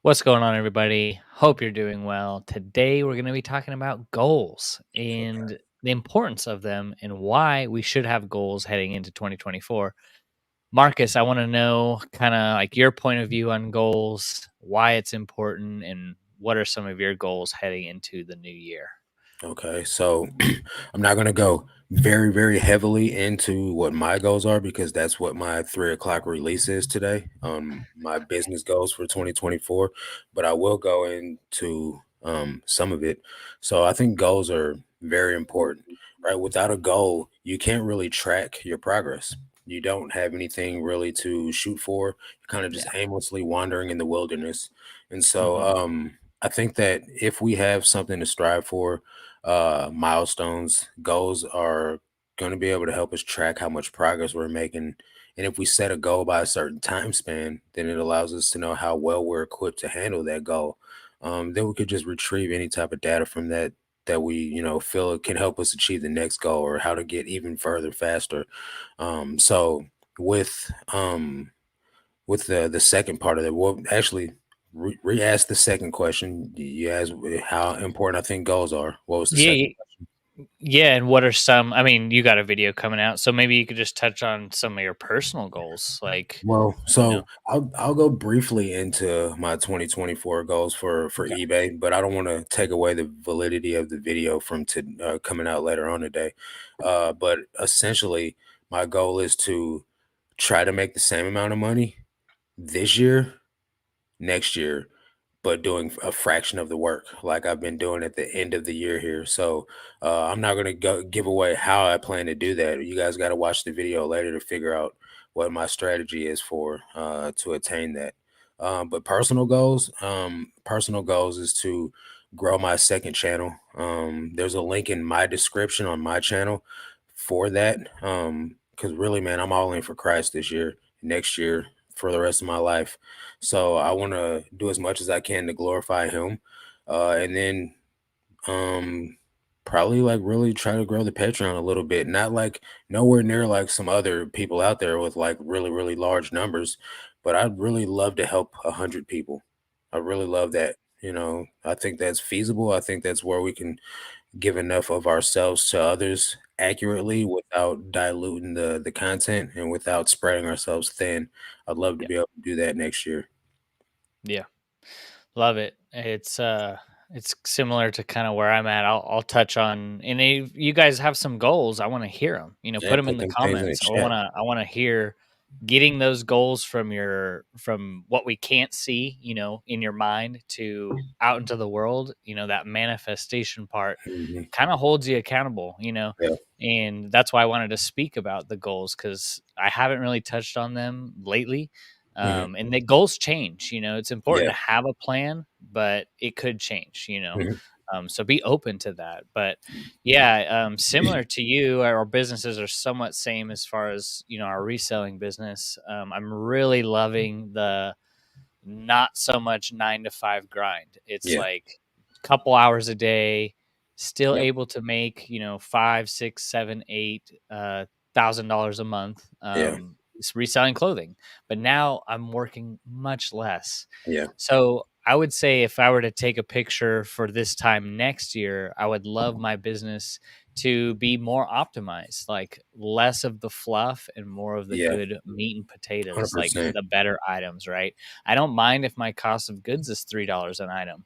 What's going on, everybody? Hope you're doing well. Today, we're going to be talking about goals Okay. and the importance of them and why we should have goals heading into 2024. Marcus, I want to know kind of like your point of view on goals, why it's important, and what are some of your goals heading into the new year? Okay. So I'm not going to go very, very heavily into what my goals are because that's what my 3 o'clock release is today. My business goals for 2024, but I will go into some of it. So I think goals are very important, right? Without a goal, you can't really track your progress. You don't have anything really to shoot for. You're kind of just Yeah. aimlessly wandering in the wilderness. And so Hmm. I think that if we have something to strive for, milestones, goals are going to be able to help us track how much progress we're making. And if we set a goal by a certain time span, then it allows us to know how well we're equipped to handle that goal. Then we could just retrieve any type of data from that we feel it can help us achieve the next goal or how to get even further faster. So with the second part of it, well, actually, re-ask the second question. You asked how important I think goals are. What was the Yeah. second question? Yeah. And what are some, I mean, you got a video coming out, so maybe you could just touch on some of your personal goals. Like, Well, you know, so I'll go briefly into my 2024 goals for okay. eBay, but I don't want to take away the validity of the video from coming out later on today. But essentially, my goal is to try to make the same amount of money this year, next year, but doing a fraction of the work like I've been doing at the end of the year here. So I'm not going to go give away how I plan to do that. You guys got to watch the video later to figure out what my strategy is for to attain that. But personal goals is to grow my second channel. There's a link in my description on my channel for that. Because really, man, I'm all in for Christ this year, next year, for the rest of my life. So I want to do as much as I can to glorify him. And then um probably like really try to grow the Patreon a little bit. Not like nowhere near like some other people out there with like really, really large numbers, but I'd really love to help 100 people. I really love that. I think that's feasible. I think that's where we can give enough of ourselves to others accurately without diluting the content and without spreading ourselves thin. I'd love to Yeah. be able to do that next year. Yeah. Love it. It's similar to kind of where I'm at. I'll touch on, and if you guys have some goals, I want to hear them. Put Yeah, them in put the them things in the comments. chat. I want to hear getting those goals from what we can't see, in your mind to out into the world. That manifestation part Mhm. kind of holds you accountable. Yeah. And that's why I wanted to speak about the goals because I haven't really touched on them lately. Mhm. And the goals change. It's important Yeah. to have a plan, but it could change. Mhm. So be open to that. But yeah, similar to you, our businesses are somewhat same as far as our reselling business. I'm really loving the not so much 9 to 5 grind. It's Yeah. like a couple hours a day, still Yep. able to make, 5, 6, 7, $8,000 a month. Yeah. It's reselling clothing, but now I'm working much less. Yeah. So I would say if I were to take a picture for this time next year, I would love my business to be more optimized, like less of the fluff and more of the Yeah. good meat and potatoes, like 100%. the better items, right? I don't mind if my cost of goods is $3 an item.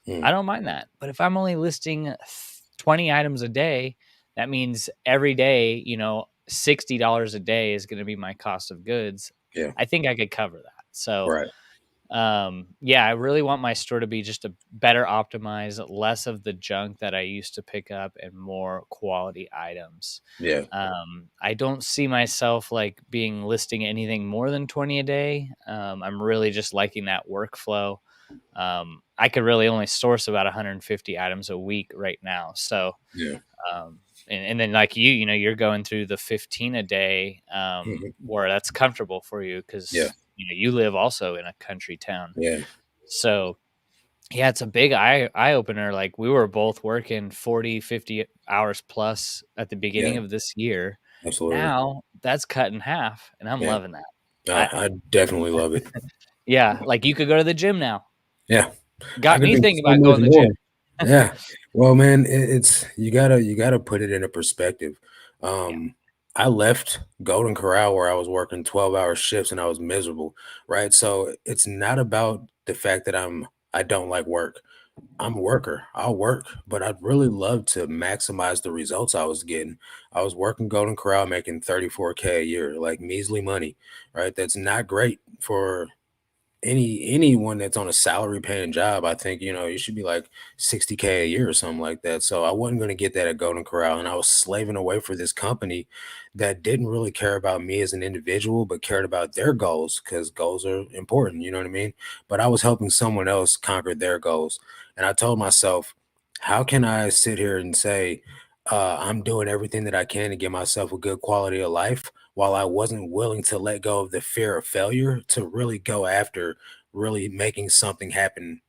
Mm. I don't mind that. But if I'm only listing 20 items a day, that means every day, $60 a day is going to be my cost of goods. Yeah. I think I could cover that. So, Right. yeah, I really want my store to be just a better optimized, less of the junk that I used to pick up and more quality items. Yeah. I don't see myself like being listing anything more than 20 a day. I'm really just liking that workflow. I could really only source about 150 items a week right now. So, Yeah. and then like you're going through the 15 a day, Mhm. where that's comfortable for you Yeah. because you live also in a country town. Yeah. So yeah, it's a big eye opener. Like we were both working 40, 50 hours plus at the beginning Yeah. of this year. Absolutely. Now that's cut in half, and I'm Yeah. loving that. I definitely love it. Yeah, like you could go to the gym now. Yeah, I Got could me do thinking so about much going to the gym. more. Yeah. Well, man, it's you gotta put it into perspective. Yeah, Um, I left Golden Corral where I was working 12-hour shifts and I was miserable, right? So it's not about the fact that I don't like work. I'm a worker. I'll work, but I'd really love to maximize the results I was getting. I was working Golden Corral making 34K a year, like measly money, right? That's not great for anyone that's on a salary paying job. I think you should be like 60K a year or something like that. So I wasn't going to get that at Golden Corral, and I was slaving away for this company that didn't really care about me as an individual but cared about their goals, because goals are important, you know what I mean? But I was helping someone else conquer their goals, and I told myself, how can I sit here and say I'm doing everything that I can to give myself a good quality of life, while I wasn't willing to let go of the fear of failure to really go after really making something happen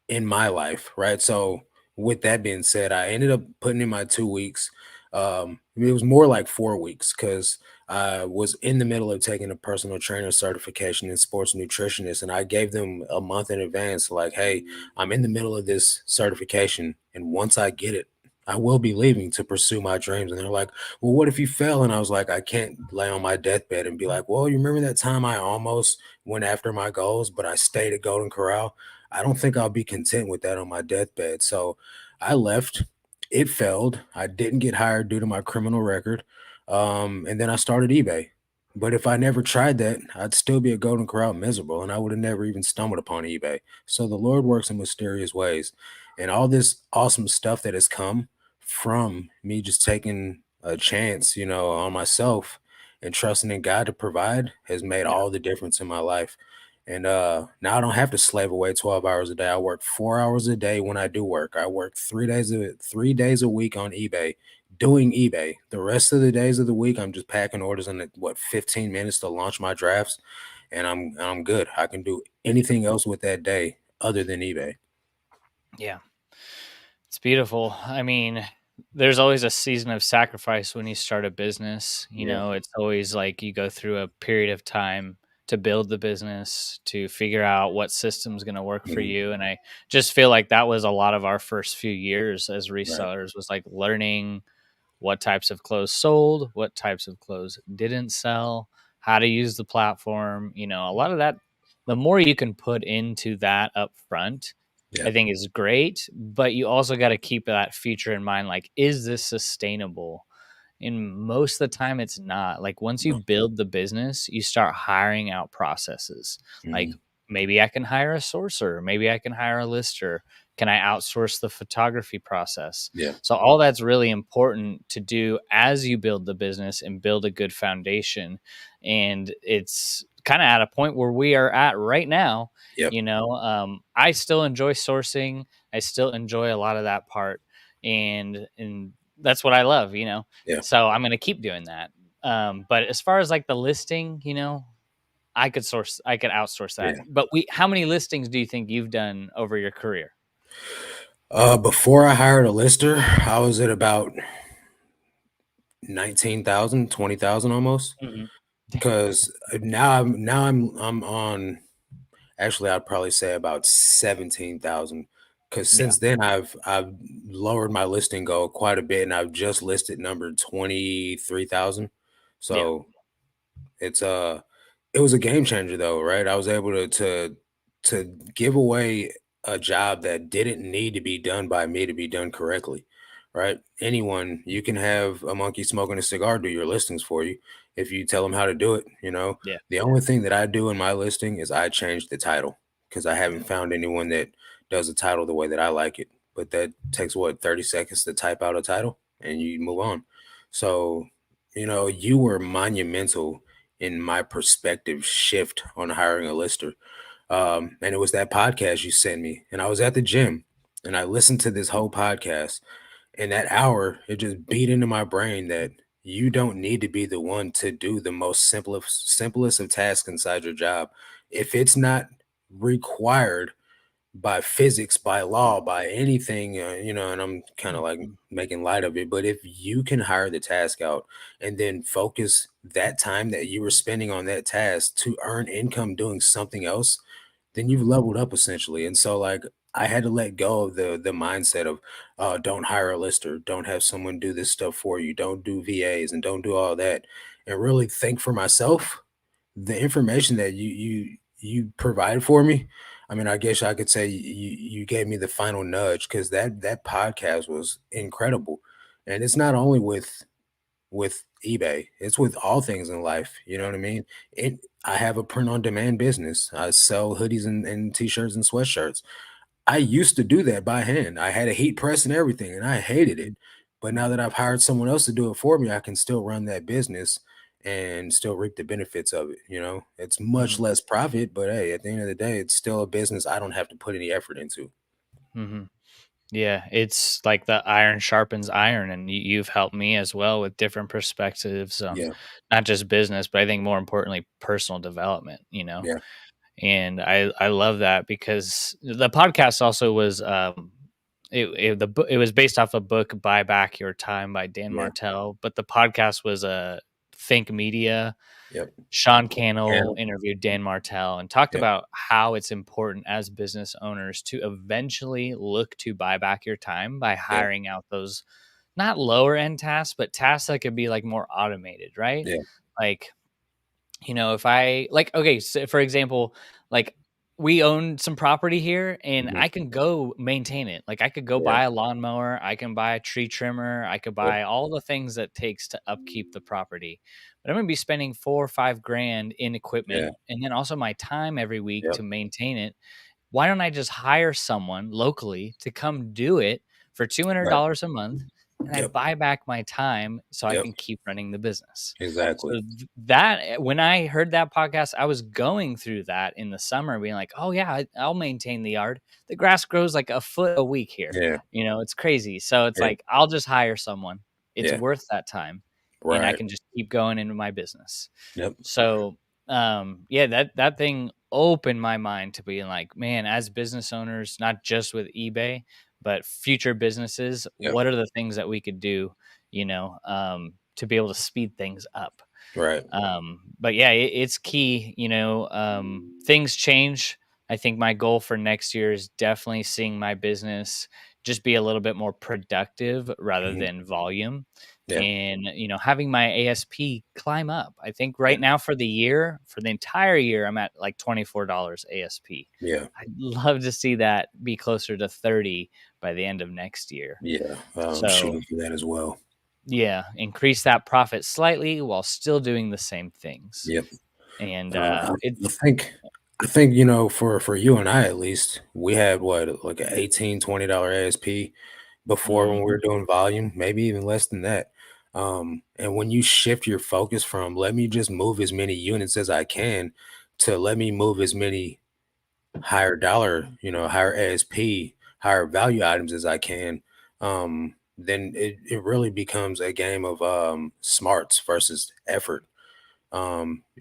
in my life, right? So, with that being said, I ended up putting in my 2 weeks. It was more like 4 weeks because I was in the middle of taking a personal trainer certification in sports nutritionist, and I gave them a month in advance, like, hey, I'm in the middle of this certification, and once I get it, I will be leaving to pursue my dreams. And they're like, well, what if you fail? And I was like, I can't lay on my deathbed and be like, well, you remember that time I almost went after my goals, but I stayed at Golden Corral? I don't think I'll be content with that on my deathbed. So I left. It failed. I didn't get hired due to my criminal record. And then I started eBay. But if I never tried that, I'd still be at Golden Corral miserable, and I would have never even stumbled upon eBay. So the Lord works in mysterious ways. And all this awesome stuff that has come from me just taking a chance, on myself and trusting in God to provide has made yeah, all the difference in my life. And now I don't have to slave away 12 hours a day. I work 4 hours a day when I do work. I work 3 days a week on eBay doing eBay. The rest of the days of the week, I'm just packing orders in 15 minutes to launch my drafts, and I'm good. I can do anything else with that day other than eBay. yeah. It's beautiful. I mean, there's always a season of sacrifice when you start a business. Yeah. It's always like you go through a period of time to build the business, to figure out what system's going to work for Mhm. you. And I just feel like that was a lot of our first few years as Right. resellers, was like learning what types of clothes sold, what types of clothes didn't sell, how to use the platform. A lot of that, the more you can put into that up front, Yeah. I think is great. But you also got to keep that future in mind. Like, is this sustainable? And most of the time, it's not. Like, once you No. build the business, you start hiring out processes. Like, Mhm. maybe I can hire a sourcer, maybe I can hire a lister. Can I outsource the photography process? Yeah. So all that's really important to do as you build the business and build a good foundation. And it's kind of at a point where we are at right now. Yep. I still enjoy sourcing. I still enjoy a lot of that part, and that's what I love. Yeah. So I'm going to keep doing that. But as far as like the listing, I could outsource that. Yeah. But how many listings do you think you've done over your career? Before I hired a lister, I was at about 19,000, 20,000 almost. Mhm. Because now I'm on. Actually, I'd probably say about 17,000. Because Yeah. since then I've lowered my listing goal quite a bit, and I've just listed number 23,000. Yeah. So it's it was a game changer though, right? I was able to give away a job that didn't need to be done by me to be done correctly, right? Anyone, you can have a monkey smoking a cigar do your listings for you if you tell them how to do it. Yeah. The only thing that I do in my listing is I change the title, because I haven't found anyone that does the title the way that I like it. But that takes what, 30 seconds to type out a title and you move on. So, you were monumental in my perspective shift on hiring a lister. And it was that podcast you sent me, and I was at the gym and I listened to this whole podcast. And that hour, it just beat into my brain that you don't need to be the one to do the most simplest of tasks inside your job. If it's not required by physics, by law, by anything, and I'm kind of like Mhm. making light of it. But if you can hire the task out and then focus that time that you were spending on that task to earn income doing something else, then you've leveled up essentially. And so like I had to let go of the mindset of don't hire a lister, don't have someone do this stuff for you, don't do VAs and don't do all that, and really think for myself. The information that you provided for me, I mean, I guess I could say you gave me the final nudge, because that podcast was incredible. And it's not only with eBay, it's with all things in life. You know what I mean? I have a print on demand business. I sell hoodies and t-shirts and sweatshirts. I used to do that by hand. I had a heat press and everything, and I hated it. But now that I've hired someone else to do it for me, I can still run that business and still reap the benefits of it. You know, it's much Mhm. less profit, but hey, at the end of the day, it's still a business I don't have to put any effort into. Mhm. Yeah, it's like the iron sharpens iron, and you've helped me as well with different perspectives on Yeah, not just business, but I think more importantly, personal development. yeah, And I love that because the podcast also was it was based off a book Buy Back Your Time by Dan yeah, Martell, but the podcast was a Think Media. yep, Sean Cannell and interviewed Dan Martell and talked yep, about how it's important as business owners to eventually look to buy back your time by yep, hiring out those not lower end tasks, but tasks that could be like more automated, right? yeah, Like, if I like, okay, so for example, like we own some property here and mhm, I can go maintain it. Like I could go yeah, buy a lawnmower, I can buy a tree trimmer, I could yep, buy all the things that takes to upkeep the property. But I'm going to be spending 4 or 5 grand in yeah, equipment and then also my time every week yep, to maintain it. Why don't I just hire someone locally to come do it for right, $200 a month and I yep, buy back my time so I yep, can keep running the business? exactly, So that when I heard that podcast, I was going through that in the summer, being like, "Oh yeah, I'll maintain the yard. The grass grows like a foot a week here. yeah, It's crazy." So it's yeah, like I'll just hire someone. It's yeah, worth that time, and I right, can just keep going into my business. yep, So, yeah, that thing opened my mind to being like, man, as business owners, not just with eBay, but future businesses, yep, what are the things that we could do, to be able to speed things up? right, But yeah, it's key. Things change. I think my goal for next year is definitely seeing my business just be a little bit more productive rather mhm, than volume, yeah, and having my ASP climb up. I think yeah, right now for the entire year, I'm at like $24 ASP. yeah, I'd love to see that be closer to 30 by the end of next year. yeah. I'm So shooting for that as well. yeah, increase that profit slightly while still doing the same things. Yep. And it I think for you and I, at least, we had what, like a 18 $20 ASP before when we Mhm. were doing volume, maybe even less than that. And when you shift your focus from let me just move as many units as I can to let me move as many higher dollar, higher ASP, higher value items as I can, then it really becomes a game of smarts versus effort.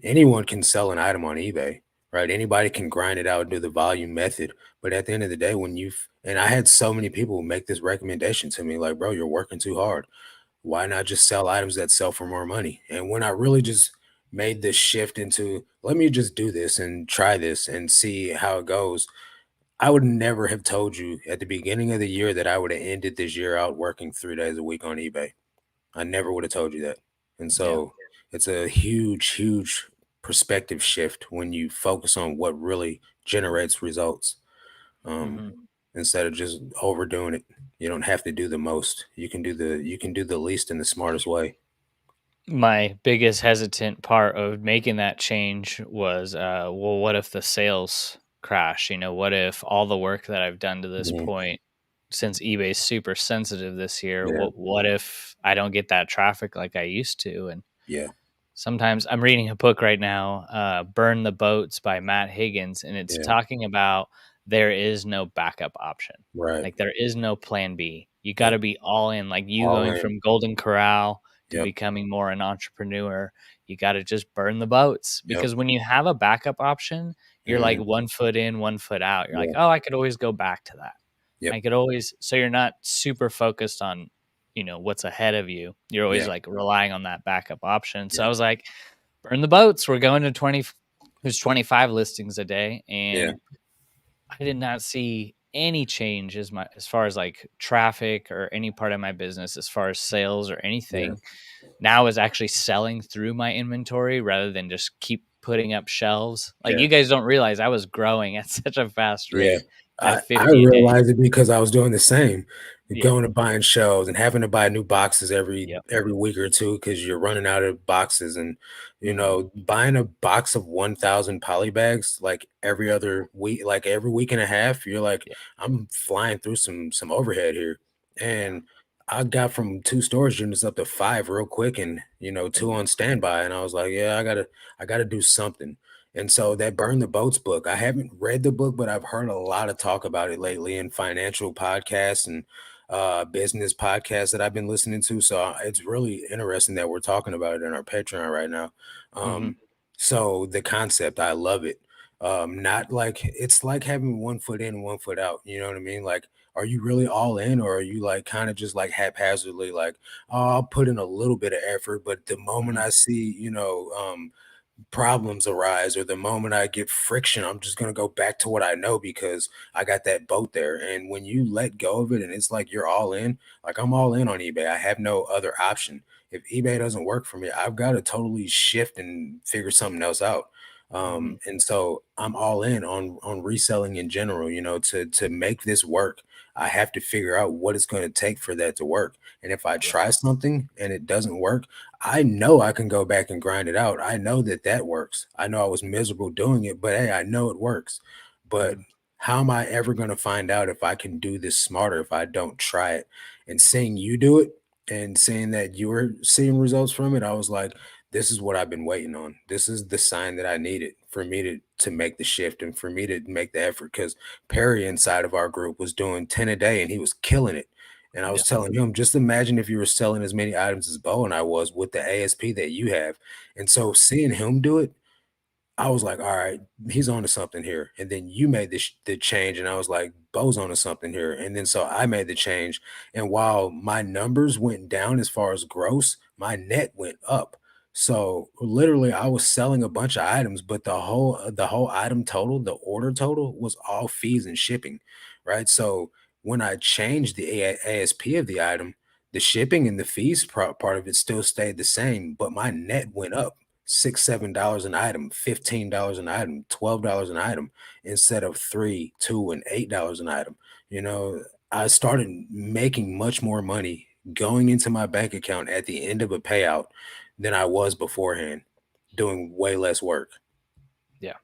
Anyone can sell an item on eBay, right? Anybody can grind it out and do the volume method. But at the end of the day, and I had so many people make this recommendation to me, like, bro, you're working too hard. Why not just sell items that sell for more money? And when I really just made this shift into, let me just do this and try this and see how it goes, I would never have told you at the beginning of the year that I would have ended this year out working 3 days a week on eBay. I never would have told you that. And Yeah. so it's a huge, huge perspective shift when you focus on what really generates results, um, Mhm. instead of just overdoing it. You don't have to do the most. You can do the least in the smartest way. My biggest hesitant part of making that change was, well, what if the sales crash? What if all the work that I've done to this Mhm. point, since eBay's super sensitive this year, Yeah, what if I don't get that traffic like I used to? And yeah, sometimes I'm reading a book right now, Burn the Boats by Matt Higgins, and it's yeah. talking about there is no backup option. Right. Like there is no plan B. You got Yep. to be all in, like you All going in. from Golden Corral to Yep. becoming more an entrepreneur. You got to just burn the boats Yep. because when you have a backup option, you're like Mhm. 1 foot in, 1 foot out. You're like, Yeah. oh, I could always go back to that. Yep. I could always, so you're not super focused on, what's ahead of you. You're always Yeah. like relying on that backup option. So I Yeah. was like, burn the boats. We're going to 20. There's 25 listings a day, Yeah. and I did not see any change as far as like traffic or any part of my business as far as sales or Yeah, anything. Now is actually selling through my inventory rather than just keep putting up shelves. Like yeah. you guys don't realize I was growing at such a fast Yeah. rate at I 50 a day. realized it because I was doing the same, Yeah. going to buying shelves and having to buy new boxes Yep. every week or two because you're running out of boxes. And Hmm. buying a box of 1,000 poly bags like every other week, like every week and a half, you're like, Yeah. I'm flying through some overhead here. Yeah. And I got from two storage units up to five real quick, and two Hmm. on standby. And I was like, yeah, I gotta do something. And so that Burn the Boats book, I haven't read the book, but I've heard a lot of talk about it lately in financial podcasts and business podcasts that I've been listening to. So it's really interesting that we're talking about it in our Patreon right now. Hmm. Um, so the concept, I love it. Not like it's like having one foot in, one foot out. You know what I mean? Like, are you really all in, or are you like kind of just like haphazardly, like, oh, I'll put in a little bit of effort, but the moment Hmm. I see, problems arise or the moment I get friction, I'm just going to go back to what I know because I got that boat there. And when you let go of it and it's like you're all in, like I'm all in on eBay. I have no other option. If eBay doesn't work for me, I've got to totally shift and figure something else out. Hmm. And so I'm all in on reselling in general, to make this work. I have to figure out what it's going to take for that to work. And if I Yeah. try something and it doesn't work, I know I can go back and grind it out. I know that that works. I know I was miserable doing it, but hey, I know it works. But Hmm. how am I ever going to find out if I can do this smarter if I don't try it? And seeing you do it and seeing that you were seeing results from it, I was like, this is what I've been waiting on. This is the sign that I needed for me to make the shift and for me to make the effort. Because Perry inside of our group was doing 10 a day and he was killing it. And I was Yeah. telling him, just imagine if you were selling as many items as Bo and I was with the ASP that you have. And so seeing him do it, I was like, all right, he's on to something here. And then you made the change, and I was like, Bo's on to something here. And then so I made the change. And while my numbers went down as far as gross, my net went up. So literally, I was selling a bunch of items, but the whole item total, the order total, was all fees and shipping, right? So when I changed the ASP of the item, the shipping and the fees part of it still stayed the same, but my net went up $6, $7 an item, $15 an item, $12 an item instead of three, two, and $8 an item. You know, I started making much more money going into my bank account at the end of a payout than I was beforehand, doing way less work. Yeah.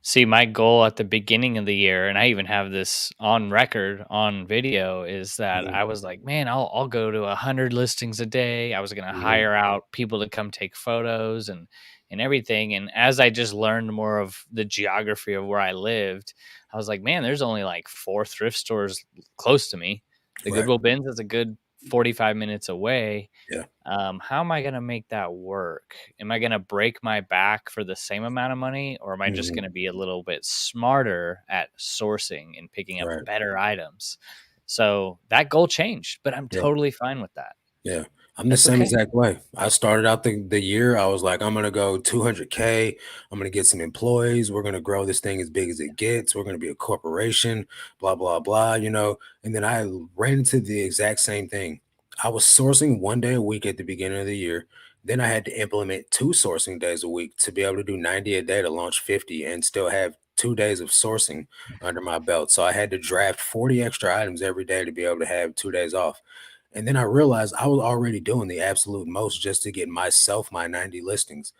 See, my goal at the beginning of the year, and I even have this on record on video, is that Mhm, I was like, man, I'll go to 100 listings a day. I was going to mhm, hire out people to come take photos and everything. And as I just learned more of the geography of where I lived, I was like, man, there's only like 4 thrift stores close to me. The right. Goodwill Bins is a good 45 minutes away. Yeah. How am I going to make that work? Am I going to break my back for the same amount of money, or am I just Mhm, going to be a little bit smarter at sourcing and picking up right. better items? So that goal changed, but I'm Yeah. totally fine with that. Yeah, I'm the That's same okay. exact way. I started out the year, I was like, I'm gonna go 200K. I'm gonna get some employees. We're gonna grow this thing as big as it gets. We're gonna be a corporation, blah, blah, blah. And then I ran into the exact same thing. I was sourcing one day a week at the beginning of the year. Then I had to implement two sourcing days a week to be able to do 90 a day to launch 50 and still have 2 days of sourcing under my belt. So I had to draft 40 extra items every day to be able to have 2 days off. And then I realized I was already doing the absolute most just to get myself my 90 listings.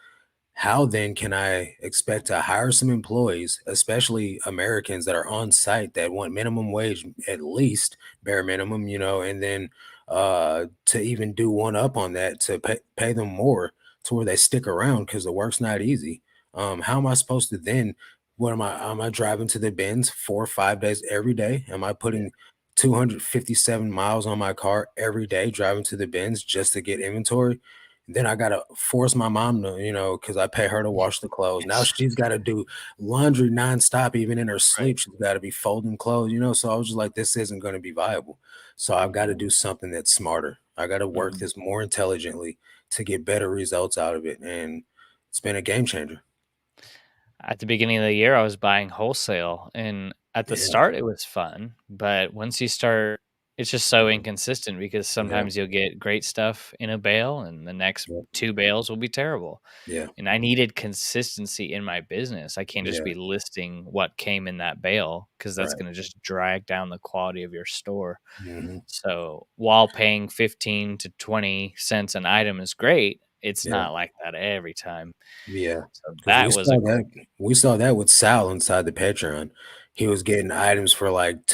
How then can I expect to hire some employees, especially Americans that are on site that want minimum wage at least, bare minimum, and then to even do one up on that to pay them more to where they stick around because the work's not easy. How am I supposed to then? What am I driving to the bins 4 or 5 days every day? Am I Yeah. putting 257 miles on my car every day driving to the bins just to get inventory? Then I gotta force my mom to, because I pay her to wash the clothes. Now she's got to do laundry nonstop, even in her Right. sleep. She's got to be folding clothes. So I was just like, this isn't going to be viable. So I've got to do something that's smarter. I got to work Mhm. this more intelligently to get better results out of it, and it's been a game changer. At the beginning of the year, I was buying wholesale, and At the Yeah. start, it was fun, but once you start, it's just so Mhm. inconsistent because Yeah. sometimes you'll get great stuff in a bale and the next Yep. 2 bales will be terrible. Yeah. And I needed consistency in my business. I can't just Yeah. be listing what came in that bale because that's Right. gonna just drag down the quality of your store. Mhm. So, while paying 15 to 20 cents an item is great, it's Yeah. not like that every time. Yeah, So because that was a we saw that with Sal inside the Patreon. He was getting items for like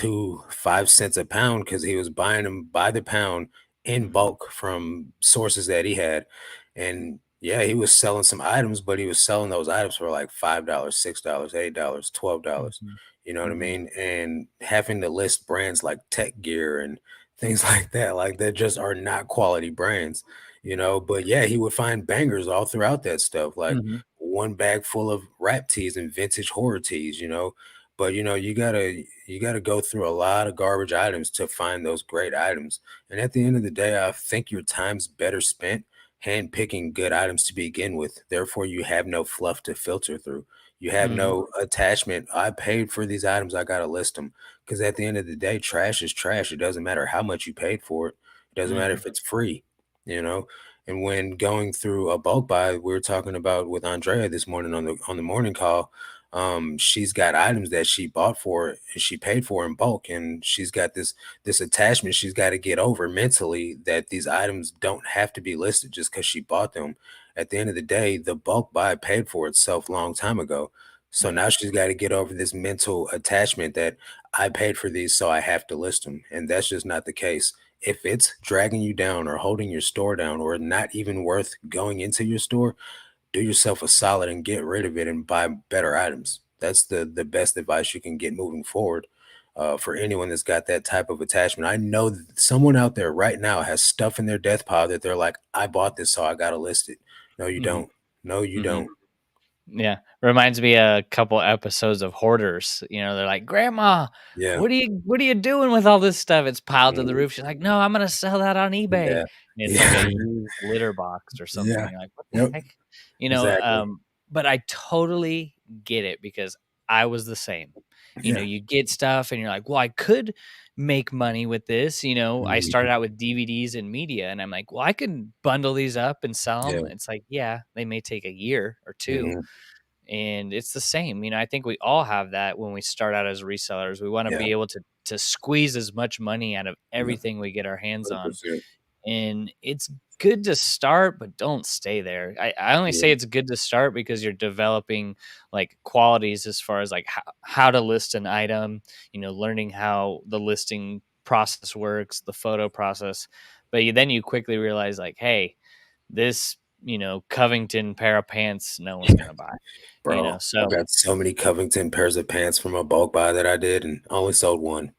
5 cents a pound because he was buying them by the pound in Mhm, bulk from sources that he had. And yeah, he was selling some items, but he was selling those items for like $5, $6, $8, $12. mhm, You know what I mhm, mean? And having to list brands like Tech Gear and things like that just are not quality brands, but yeah, he would find bangers all throughout that stuff, like mhm, one bag full of rap tees and vintage horror tees. But you gotta go through a lot of garbage items to find those great items. And at the end of the day, I think your time's better spent hand picking good items to begin with. Therefore, you have no fluff to filter through. You have mhm, no attachment. I paid for these items, I gotta list them. Because at the end of the day, trash is trash. It doesn't matter how much you paid for it. It doesn't matter mhm, if it's free, you know. And when going through a bulk buy, we were talking about with Andrea this morning on the morning call. She's got items that she bought for and she paid for in bulk, and she's got this attachment she's got to get over mentally that these items don't have to be listed just because she bought them. At the end of the day, the bulk buy paid for itself a long time ago. So yeah, now she's got to get over this mental attachment that I paid for these, so I have to list them. And that's just not the case. If it's dragging you down or holding your store down or not even worth going into your store, do yourself a solid and get rid of it and buy better items. That's the best advice you can get moving forward. For anyone that's got that type of attachment, I know someone out there right now has stuff in their death pile that they're like, I bought this, so I got to list it. No, you mhm, don't. No, you mhm. don't. Yeah, reminds me a couple episodes of Hoarders, they're like, "Grandma, Yeah. what are you doing with all this stuff? It's piled to the Mhm. roof." She's like, "No, I'm gonna sell that on eBay." Yeah. And it's like a Yeah. used litter box or something. Yeah. You're like, "What the Yep. heck?" Exactly. But I totally get it because I was the same. Yeah. You get stuff and you're like, "Well, I could make money with this." I Mhm. started out with DVDs and media, and I'm like, "Well, I can bundle these up and sell Yeah. them." It's like, yeah, they may take a year or 2, Mhm. and it's the same. I think we all have that when we start out as resellers. We want to Yeah. be able to squeeze as much money out of Yeah. everything we get our hands on. 100%. And it's good to start, but don't stay there. I only Yeah. say it's good to start because you're developing like qualities as far as like how to list an item, learning how the listing process works, the photo process. But then you quickly realize like, hey, this, Covington pair of pants, no one's gonna buy. Bro, I've So got so many Covington pairs of pants from a bulk buy that I did and only sold one.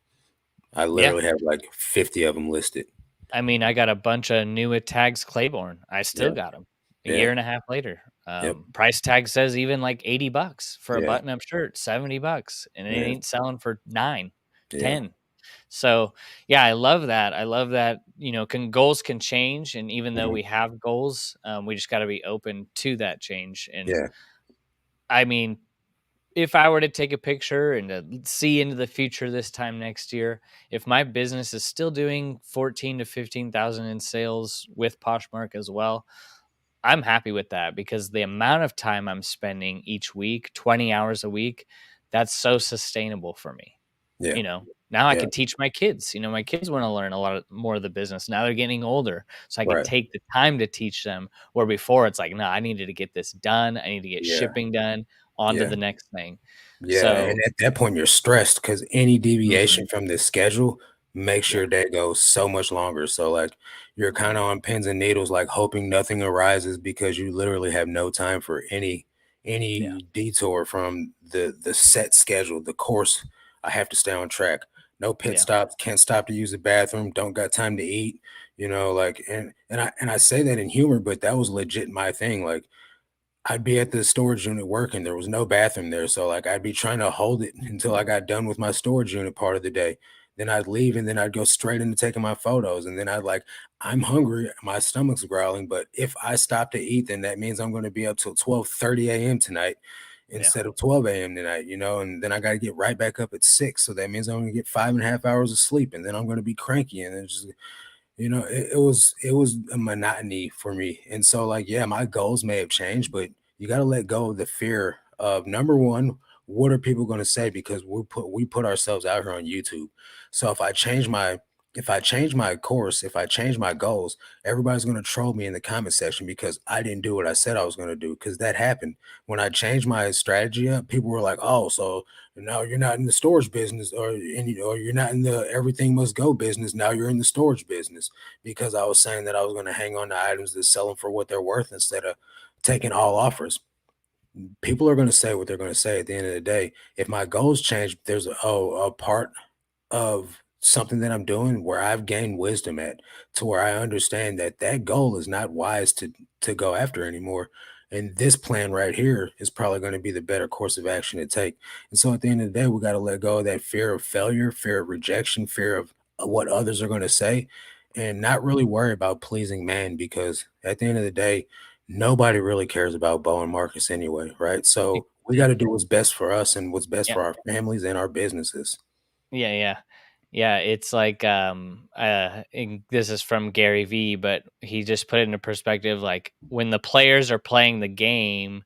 I yeah, literally have like 50 of them listed. I got a bunch of new tags Claiborne. I still Yeah, got them a yeah, year and a half later. yep, Price tag says even like $80 for a yeah, button up shirt, $70, and it yeah, ain't selling for 9, yeah, 10. So yeah, I love that. I love that, goals can change. And even though mhm, we have goals, we just got to be open to that change. And yeah, I mean, if I were to take a picture and to see into the future this time next year, if my business is still doing 14 to 15,000 in sales with Poshmark as well, I'm happy with that because the amount of time I'm spending each week, 20 hours a week, that's so sustainable for me. yeah, Now I yeah, could teach my kids. My kids want to learn a lot more of the business. Now they're getting older. So I could right, take the time to teach them. Where before it's like, no, I needed to get this done. I need to get yeah, shipping done on to yeah. the next thing. Yeah, and So at that point, you're stressed because any mhm, deviation from this schedule makes yeah, your day go so much longer. So, like, you're kind of on pins and needles, like hoping nothing arises because you literally have no time for yeah, any detour from the set schedule, the course. I have to stay on track. No pit yeah, stops. Can't stop to use the bathroom. Don't got time to eat. Like, and I say that in humor, but that was legit my thing. Like, I'd be at the storage unit working. There was no bathroom there. So like I'd be trying to hold it until I got done with my storage unit part of the day. Then I'd leave and then I'd go straight into taking my photos. And then I'd like, I'm hungry, my stomach's growling, but if I stop to eat, then that means I'm going to be up till 12:30 a.m. tonight. Yeah. instead of 12 a.m. tonight, and then I got to get right back up at 6. So that means I'm going to get 5.5 hours of sleep, and then I'm going to be cranky. And it's just, it was a monotony for me. And so, like, yeah, my goals may have changed, but you got to let go of the fear of, number one, what are people going to say? Because we put ourselves out here on YouTube. So if I change my course, if I change my goals, everybody's going to troll me in the comment section because I didn't do what I said I was going to do. Because that happened when I changed my strategy up. People were like, "Oh, so now you're not in the storage business, or you're not in the everything must go business. Now you're in the storage business," because I was saying that I was going to hang on to items that sell them for what they're worth instead of taking all offers. People are going to say what they're going to say at the end of the day. If my goals change, there's a part of something that I'm doing where I've gained wisdom at, to where I understand that that goal is not wise to go after anymore. And this plan right here is probably going to be the better course of action to take. And so at the end of the day, we got to let go of that fear of failure, fear of rejection, fear of what others are going to say, and not really worry about pleasing man, because at the end of the day, nobody really cares about Bo and Marcus anyway, right? So we got to do what's best for us and what's best Yeah. for our families and our businesses. Yeah, yeah. Yeah, it's like and this is from Gary Vee, but he just put it into perspective like when the players are playing the game,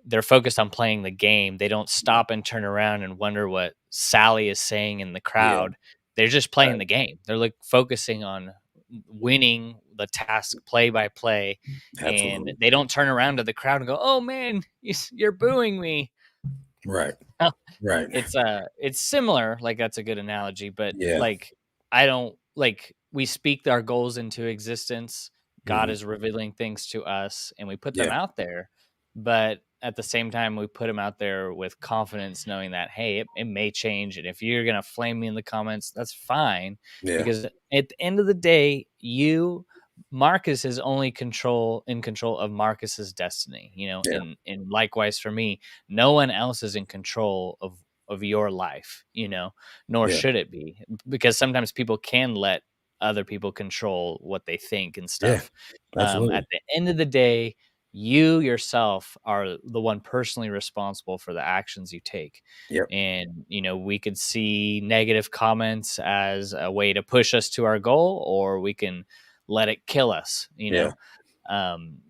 they're focused on playing the game. They don't stop and turn around and wonder what Sally is saying in the Yeah, crowd. They're just playing right. the game. They're like focusing on winning the task play by play, and Absolutely. they don't turn around to the crowd and go, "Oh man, you're booing me." Right. Right. It's similar, like, that's a good analogy, but, Yeah. like, I don't like, we speak our goals into existence. God Mhm. is revealing things to us, and we put them Yeah. out there, but at the same time, we put them out there with confidence knowing that, "Hey, it may change, and if you're gonna flame me in the comments, that's fine," Yeah. because at the end of the day, Marcus is only in control of Marcus's destiny, Yeah. and likewise for me, no one else is in control of your life, nor Yeah. should it be, because sometimes people can let other people control what they think and Yeah. stuff. At Absolutely. the end of the day, you yourself are the one personally responsible for the actions you take. Yep. And we could see negative comments as a way to push us to our goal, or we can let it kill us. Yeah.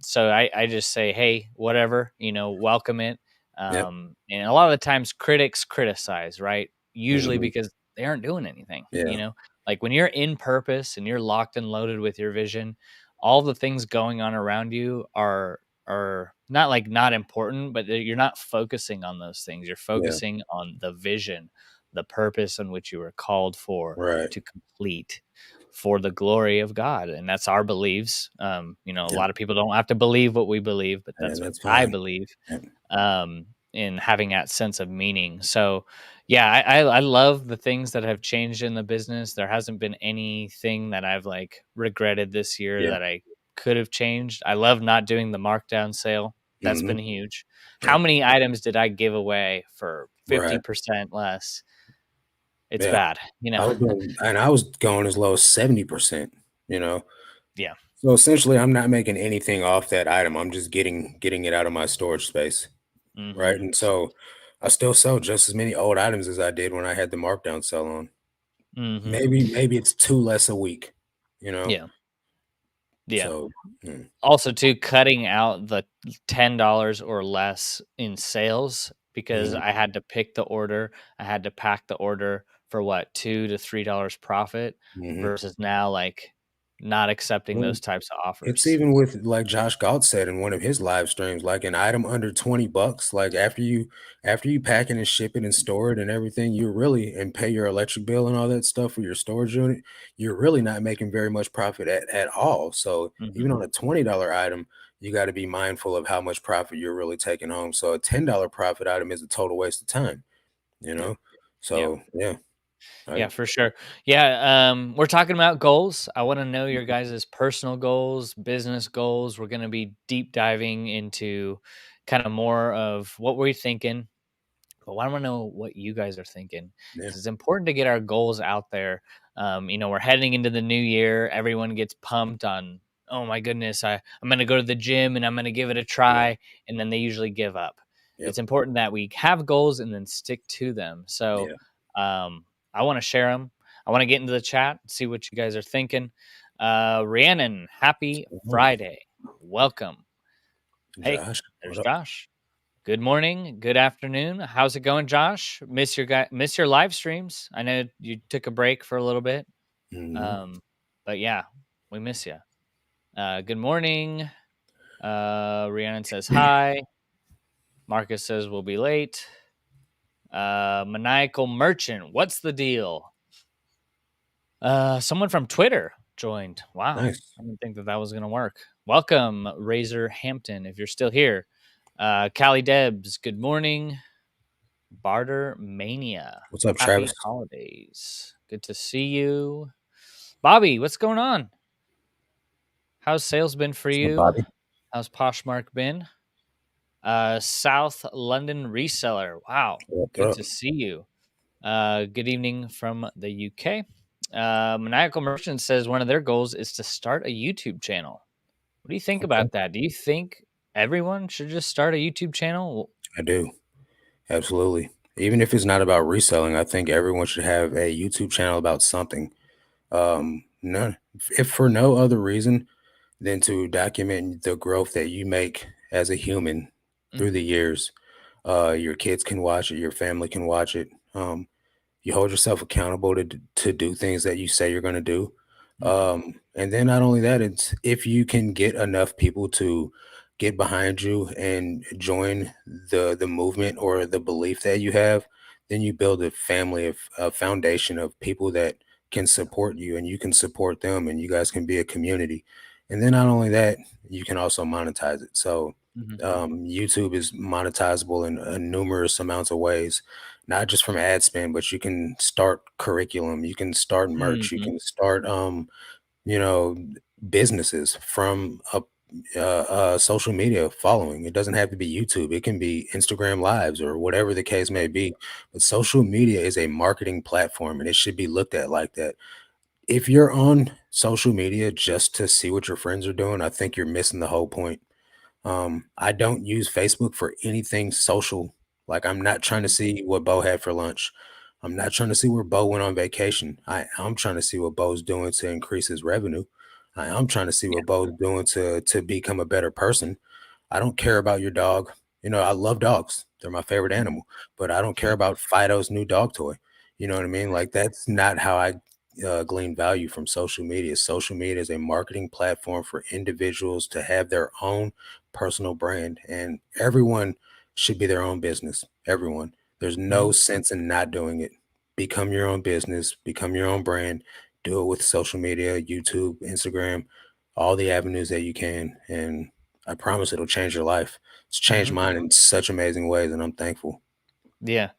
So I just say, hey, whatever, welcome it. Yep. And a lot of the times critics criticize, right? Usually Mhm. because they aren't doing anything, Yeah. like when you're in purpose and you're locked and loaded with your vision, all the things going on around you are not like not important, but you're not focusing on those things. You're Yeah. focusing on the vision, the purpose on which you were called for Right. to complete for the glory of God. And that's our beliefs. A Yep. lot of people don't have to believe what we believe, but And that's what that's I fine. believe, Yep. in having that sense of meaning. So, yeah, I love the things that have changed in the business. There hasn't been anything that I've like regretted this year Yeah. that I could have changed. I love not doing the markdown sale. That's been Mhm. huge. How Yep. many items did I give away for Right. 50% less? It's Yeah. bad, I was going as low as 70%, you know. Yeah. So essentially I'm not making anything off that item. I'm just getting it out of my storage space. Right. Mhm. And so I still sell just as many old items as I did when I had the markdown sell on. Mhm. Maybe it's two less a week, you know. Yeah. Yeah. So mm, Also, too, cutting out the $10 or less in sales because mhm, I had to pick the order. I had to pack the order for what, $2 to $3 profit mhm. versus now, like, not accepting Well, those types of it's offers. even with, like Josh Galt said in one of his live streams, like an item under $20, like after you pack it and ship it and store it and everything, you really and pay your electric bill and all that stuff for your storage unit, you're really not making very much profit at all. So even Mhm. on a $20 item, you got to be mindful of how much profit you're really taking home. So a $10 profit item is a total waste of time, you Yeah. know? Yeah. So yeah, I Yeah, for sure. Yeah, we're talking about goals. I want to know your guys' personal goals, business goals. We're going to be deep diving into kind of more of what we're thinking, but I want to know what you guys are thinking yeah, because it's important to get our goals out there. We're heading into the new year. Everyone gets pumped on, oh my goodness, I'm going to go to the gym and I'm going to give it a yeah, try. And then they usually give up. Yep. it's important that we have goals and then stick to them. So Yeah. I want to share them. I want to get into the chat, see what you guys are thinking. Rhiannon, happy Oh, Friday. Welcome. Hey, Josh, what there's up? Josh. Good morning, good afternoon. How's it going, Josh? Miss your live streams. I know you took a break for a little bit. Hmm. Um, but yeah, we miss you. Good morning. Rhiannon says hi. Marcus says we'll be late. Maniacal Merchant, what's the deal? Someone from Twitter joined. Wow, Nice. I didn't think that was going to work. Welcome, Razor Hampton, if you're still here. Callie Debs, good morning. Barter Mania, What's up, happy Travis? holidays. Good to see you. Bobby, what's going on? How's sales been for What's up, you? Bobby? How's Poshmark been? South London reseller. Wow, What's good up? to see you. Good evening from the UK. Maniacal Merchant says one of their goals is to start a YouTube channel. What do you think Okay. about that? Do you think everyone should just start a YouTube channel? I do. Absolutely. Even if it's not about reselling, I think everyone should have a YouTube channel about something. None, if for no other reason than to document the growth that you make as a human through the Mhm, years. Your kids can watch it, your family can watch it. You hold yourself accountable to do things that you say you're going to do. mhm, And then not only that, it's if you can get enough people to get behind you and join the movement or the belief that you have, then you build a family of a foundation of people that can support you and you can support them and you guys can be a community. And then not only that, you can also monetize it. So mhm, YouTube is monetizable in numerous amounts of ways, not just from ad spend, but you can start curriculum, you can start merch, you mhm, can start you know, businesses from a social media following. It doesn't have to be YouTube. It can be Instagram lives or whatever the case may be. But social media is a marketing platform and it should be looked at like that. If you're on social media just to see what your friends are doing, I think you're missing the whole point. I don't use Facebook for anything social. Like I'm not trying to mhm, see what Bo had for lunch. I'm not trying to see where Bo went on vacation. I'm trying to see what Bo's doing to increase his revenue. I'm trying to see what Bo's doing to become a better person. I don't care about your dog. You know, I love dogs. They're my favorite mhm, animal, but I don't care about Fido's new dog toy. You know what I mean? Like that's not how I glean value from social media. Social media is a marketing platform for individuals to have their own personal brand, and everyone should be their own business. Everyone. There's no mhm, sense in not doing it. Become your own business, become your own brand, do it with social media, YouTube, Instagram, all the avenues that you can. And I promise it'll change your life. It's changed mhm. mine in such amazing ways, and I'm thankful. Yeah,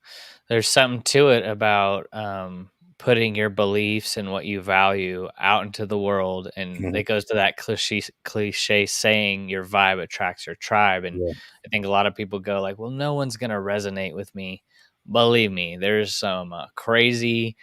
there's something to it about putting your beliefs and what you value out into the world, and Mhm. it goes to that cliche saying, "Your vibe attracts your tribe." And Yeah, I think a lot of people go like, "Well, no one's gonna resonate with me." Believe me, there's some crazy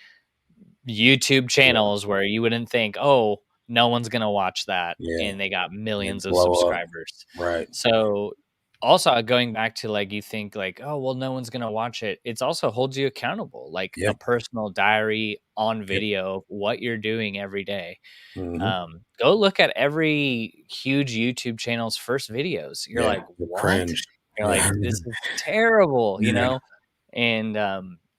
YouTube yeah, channels where you wouldn't think, "Oh, no one's gonna watch that," yeah. and they got They millions of blow up. subscribers. Right. So, also going back to, like, you think like, "Oh, well, no one's gonna watch it." It's also holds you accountable, like a Yep. personal diary on Yep. video of what you're doing every day. Hmm. Go look at every huge YouTube channel's first videos. You're Yeah. like, The "What?" cringe. You're like, Yeah. "This is terrible," you Yeah. know? And,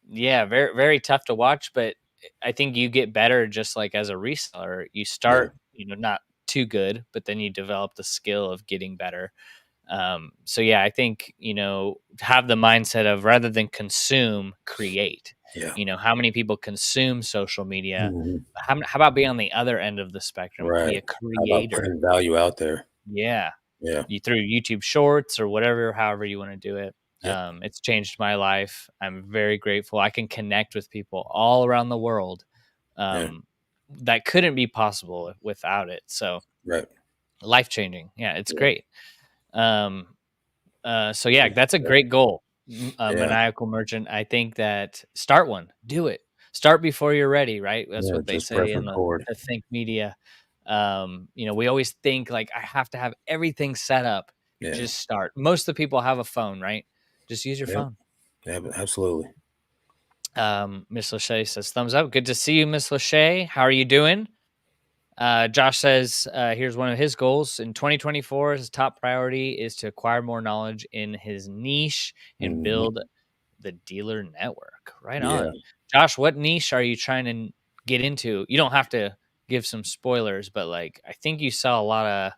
yeah, very, very tough to watch, but I think you get better just like as a reseller. You Yeah. start, not too good, but then you develop the skill of getting better. So yeah, I think, have the mindset of rather than consume, create. Yeah. How many people consume social media? Mhm. How about being on the other end of the spectrum? Be Right. a How about creator. putting value out there? Yeah. Yeah. You through YouTube Shorts or whatever, however you want to do it. Yep. It's changed my life. I'm very grateful. I can connect with people all around the world. Yeah. Um, that couldn't be possible without it. So Right. life changing. Yeah, it's Yeah. great. Um, so yeah, Yeah. that's a Yeah. great goal. Yeah. Maniacal merchant. I think that start one, do it. Start before you're ready, right? That's Yeah. what they Just press say in record. the think media. We always think like I have to have everything set up. Yeah. Just start. Most of the people have a phone, right? Just use your Yep. phone. Absolutely. Miss Lachey says, thumbs up. Good to see you, Miss Lachey. How are you doing? Josh says, here's one of his goals in 2024. His top priority is to acquire more knowledge in his niche and Hmm. build the dealer network. Right Yeah. on. Josh, what niche are you trying to get into? You don't have to give some spoilers, but like, I think you saw a lot of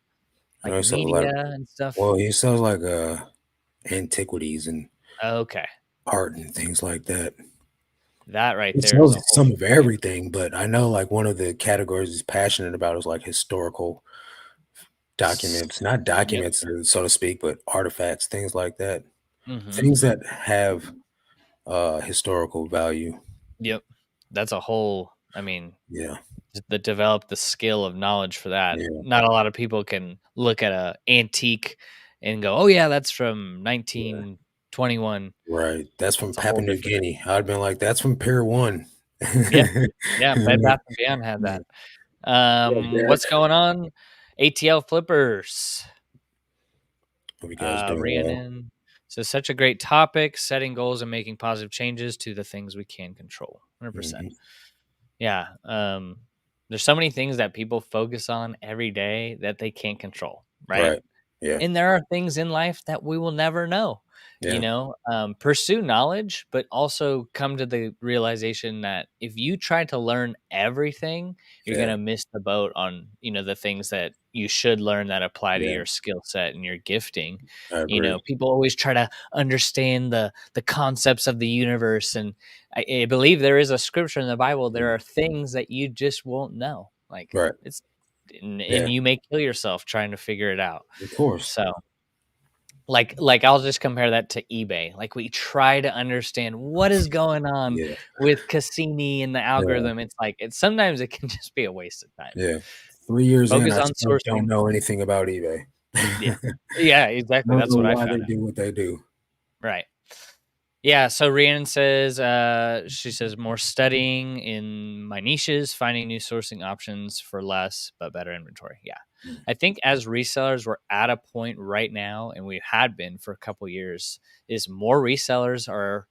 I like know he sells a lot media of, and stuff. well, he sells like antiquities and Okay. art and things like that. That right He there is sells a whole some of market. everything, but I know like one of the categories he's passionate about is like historical documents, not Yep. documents, so to speak, but artifacts, things like that. Hmm. Things that have historical value. Yep. That's a whole, I mean, Yeah. that develop the skill of knowledge for that. Yeah. Not a lot of people can look at a antique and go, "Oh yeah, that's from Yeah. 1921." Right. That's from It's a whole Papua New different. Guinea. I'd been like, that's from Pier One. Yeah, yeah. Bed Yeah. Bath and Beyond had Yeah. that. Yeah, What's Jack. going on? ATL Flippers. Hope you guys doing well. Rhiannon says such a great topic. Setting goals and making positive changes to the things we can control. 100%. Hmm. Yeah. There's so many things that people focus on every day that they can't control, right? Right. Yeah. And there are things in life that we will never know. Yeah. Pursue knowledge, but also come to the realization that if you try to learn everything, you're Yeah. gonna miss the boat on the things that you should learn that apply to Yeah. your skill set and your gifting. I agree. People always try to understand the concepts of the universe, and I believe there is a scripture in the Bible. There Mm. are things that you just won't know, like Right. it's, and Yeah. you may kill yourself trying to figure it out. Of course. So like I'll just compare that to eBay. Like we try to understand what is going on Yeah. with Cassini and the Yeah. algorithm. It's like sometimes it can just be a waste of time. Yeah. 3 years in, Focus I on still don't sourcing. know anything about eBay. Yeah. I Yeah, exactly. don't That's know what I why they found out. do what they do. Right. Yeah, so Rhiannon says, she says, more studying in my niches, finding new sourcing options for less but better inventory. Yeah. Mm. I think as resellers, we're at a point right now, and we had been for a couple years, is more resellers are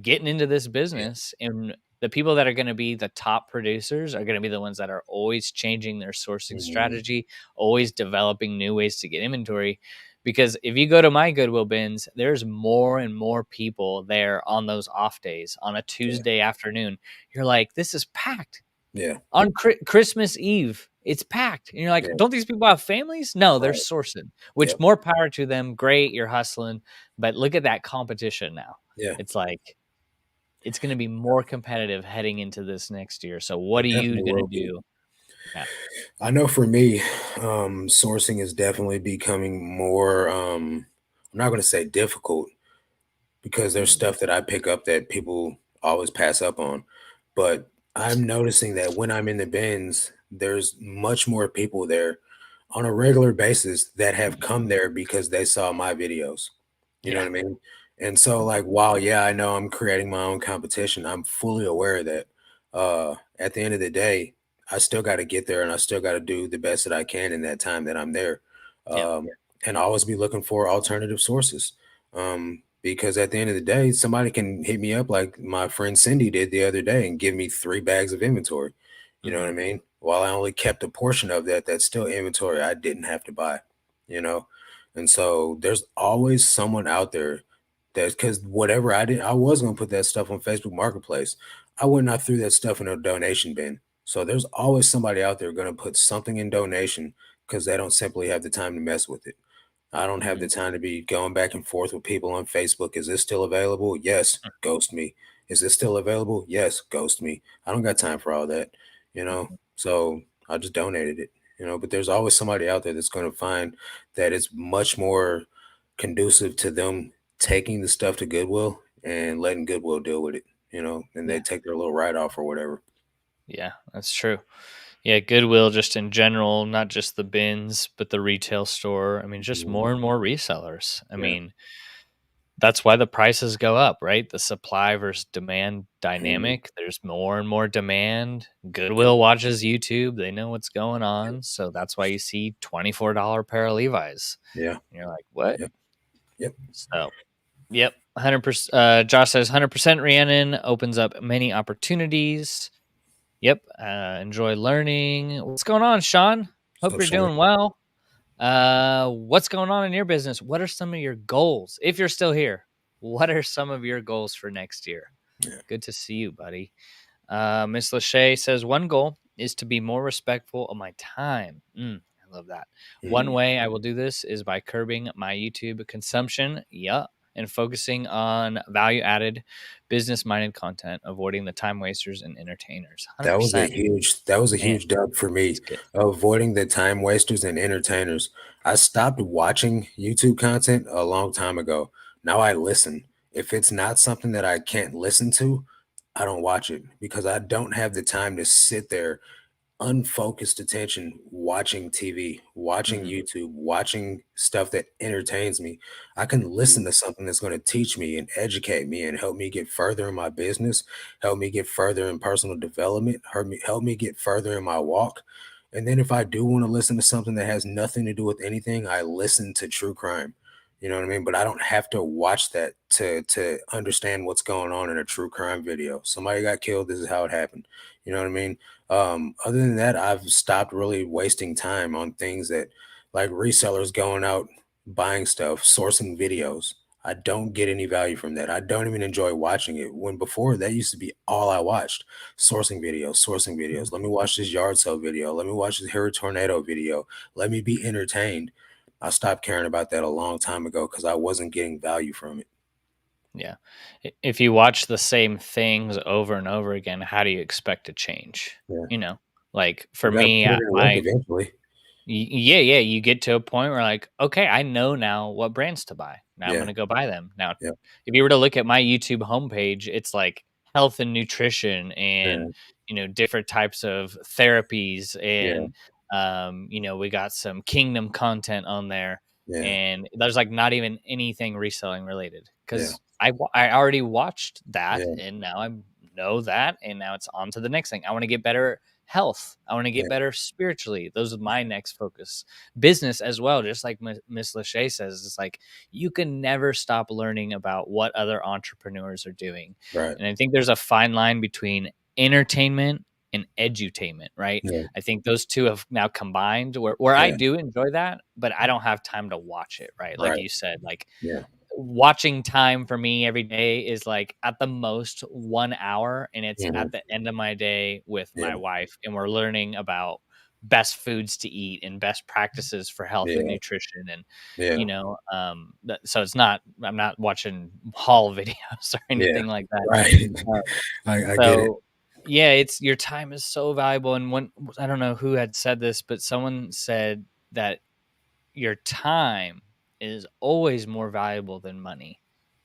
getting into this Yeah. business, and the people that are going to be the top producers are going to be the ones that are always changing their sourcing Mhm. strategy, always developing new ways to get inventory. Because if you go to my Goodwill bins, there's more and more people there on those off days on a Yeah. Tuesday afternoon. You're like, this is packed Yeah. on Christmas Eve. It's packed. And you're like, Yeah. don't these people have families? No, they're Right. sourcing, which Yep. more power to them. Great. You're hustling. But look at that competition now. Yeah. It's like, it's going to be more competitive heading into this next year. So what It are you definitely going to will be. do? Yeah. I know for me, sourcing is definitely becoming more, I'm not going to say difficult because there's Mm, stuff that I pick up that people always pass up on. But I'm noticing that when I'm in the bins, there's much more people there on a regular basis that have come there because they saw my videos. You know yeah. what I mean? And so, like, while yeah, I know I'm creating my own competition, I'm fully aware that at the end of the day, I still got to get there and I still got to do the best that I can in that time that I'm there. Yep. And always be looking for alternative sources. Because at the end of the day, somebody can hit me up like my friend Cindy did the other day and give me 3 bags of inventory. You know what Hmm. I mean? While I only kept a portion of that, that's still inventory I didn't have to buy, you know? And so there's always someone out there that because whatever I did, I was gonna put that stuff on Facebook Marketplace. I went and I threw that stuff in a donation bin. So there's always somebody out there gonna put something in donation because they don't simply have the time to mess with it. I don't have Hmm. the time to be going back and forth with people on Facebook. Is this still available? Yes, ghost me. Is this still available? Yes, ghost me. I don't got time for all that, you know. Hmm. So I just donated it, but there's always somebody out there that's going to find that it's much more conducive to them taking the stuff to Goodwill and letting Goodwill deal with it, and they Yeah. take their little write off or whatever. Yeah. That's true. Yeah. Goodwill, just in general, not just the bins, but the retail store. I mean, just more Mhm. and more resellers. I Yeah. mean, that's why the prices go up, right? The supply versus demand Mhm. dynamic. There's more and more demand. Yep. Goodwill watches YouTube. They know what's going Yep. on. So that's why you see $24 pair of Levi's. Yeah. And you're like, what? Yep. Yep. So, yep. 100%. Josh says 100% Rhiannon opens up many opportunities. Yep. Enjoy learning. What's going on, Sean? What's Hope up, you're Sean? doing well. What's going on in your business? What are some of your goals? If you're still here, what are some of your goals for next year? Yeah. Good to see you, buddy. Miss Lachey says one goal is to be more respectful of my time. I love that. One Mm. way I will do this is by curbing my YouTube consumption. Yeah. And focusing on value added, business minded content, avoiding the time wasters and entertainers. That 100%. was a Man, huge dub for it's me. good. Avoiding the time wasters and entertainers. I stopped watching YouTube content a long time ago. Now I listen. If it's not something that I can't listen to, I don't watch it because I don't have the time to sit there unfocused attention watching TV, watching Mhm. YouTube, watching stuff that entertains me. I can listen to something that's going to teach me and educate me and help me get further in my business, help me get further in personal development, help me get further in my walk. And then if I do want to listen to something that has nothing to do with anything, I listen to true crime. You know what I mean? But I don't have to watch that to understand what's going on in a true crime video. Somebody got killed. This is how it happened. You know what I mean? Other than that, I've stopped really wasting time on things that like resellers going out buying stuff, sourcing videos. I don't get any value from that. I don't even enjoy watching it. When before that used to be all I watched. Sourcing videos, sourcing videos. Let me watch this yard sale video. Let me watch this Harry Tornado video. Let me be entertained. I stopped caring about that a long time ago because I wasn't getting value from it. Yeah. If you watch the same things over and over again, how do you expect to change? Yeah. You know, like for You got to me, put it in work eventually. yeah, yeah, you get to a point where like, okay, I know now what brands to buy. Now I'm Yeah. gonna go buy them. Now, Yeah. if you were to look at my YouTube homepage, it's like health and nutrition and Yeah. different types of therapies Yeah. and we got some kingdom content on there, Yeah. and there's like not even anything reselling related Yeah. because I already watched that Yeah. and now I know that and now it's on to the next thing. I want to get better health. I want to get Yeah. better spiritually. Those are my next focus. Business as well, just like Miss Lachey says, it's like you can never stop learning about what other entrepreneurs are doing. Right. And I think there's a fine line between entertainment and edutainment, right? Yeah. I think those two have now combined where I Yeah. do enjoy that, but I don't have time to watch it, right? Like Right. you said, like Yeah. watching time for me every day is like at the most 1 hour, and it's Mhm. at the end of my day with Yeah. my wife, and we're learning about best foods to eat and best practices for health and Yeah. nutrition and Yeah. so it's not I'm not watching haul videos or Yeah. anything like that. Right. uh, I get it. so yeah, it's your time is so valuable, and when I don't know who had said this, but someone said that your time is always more valuable than money.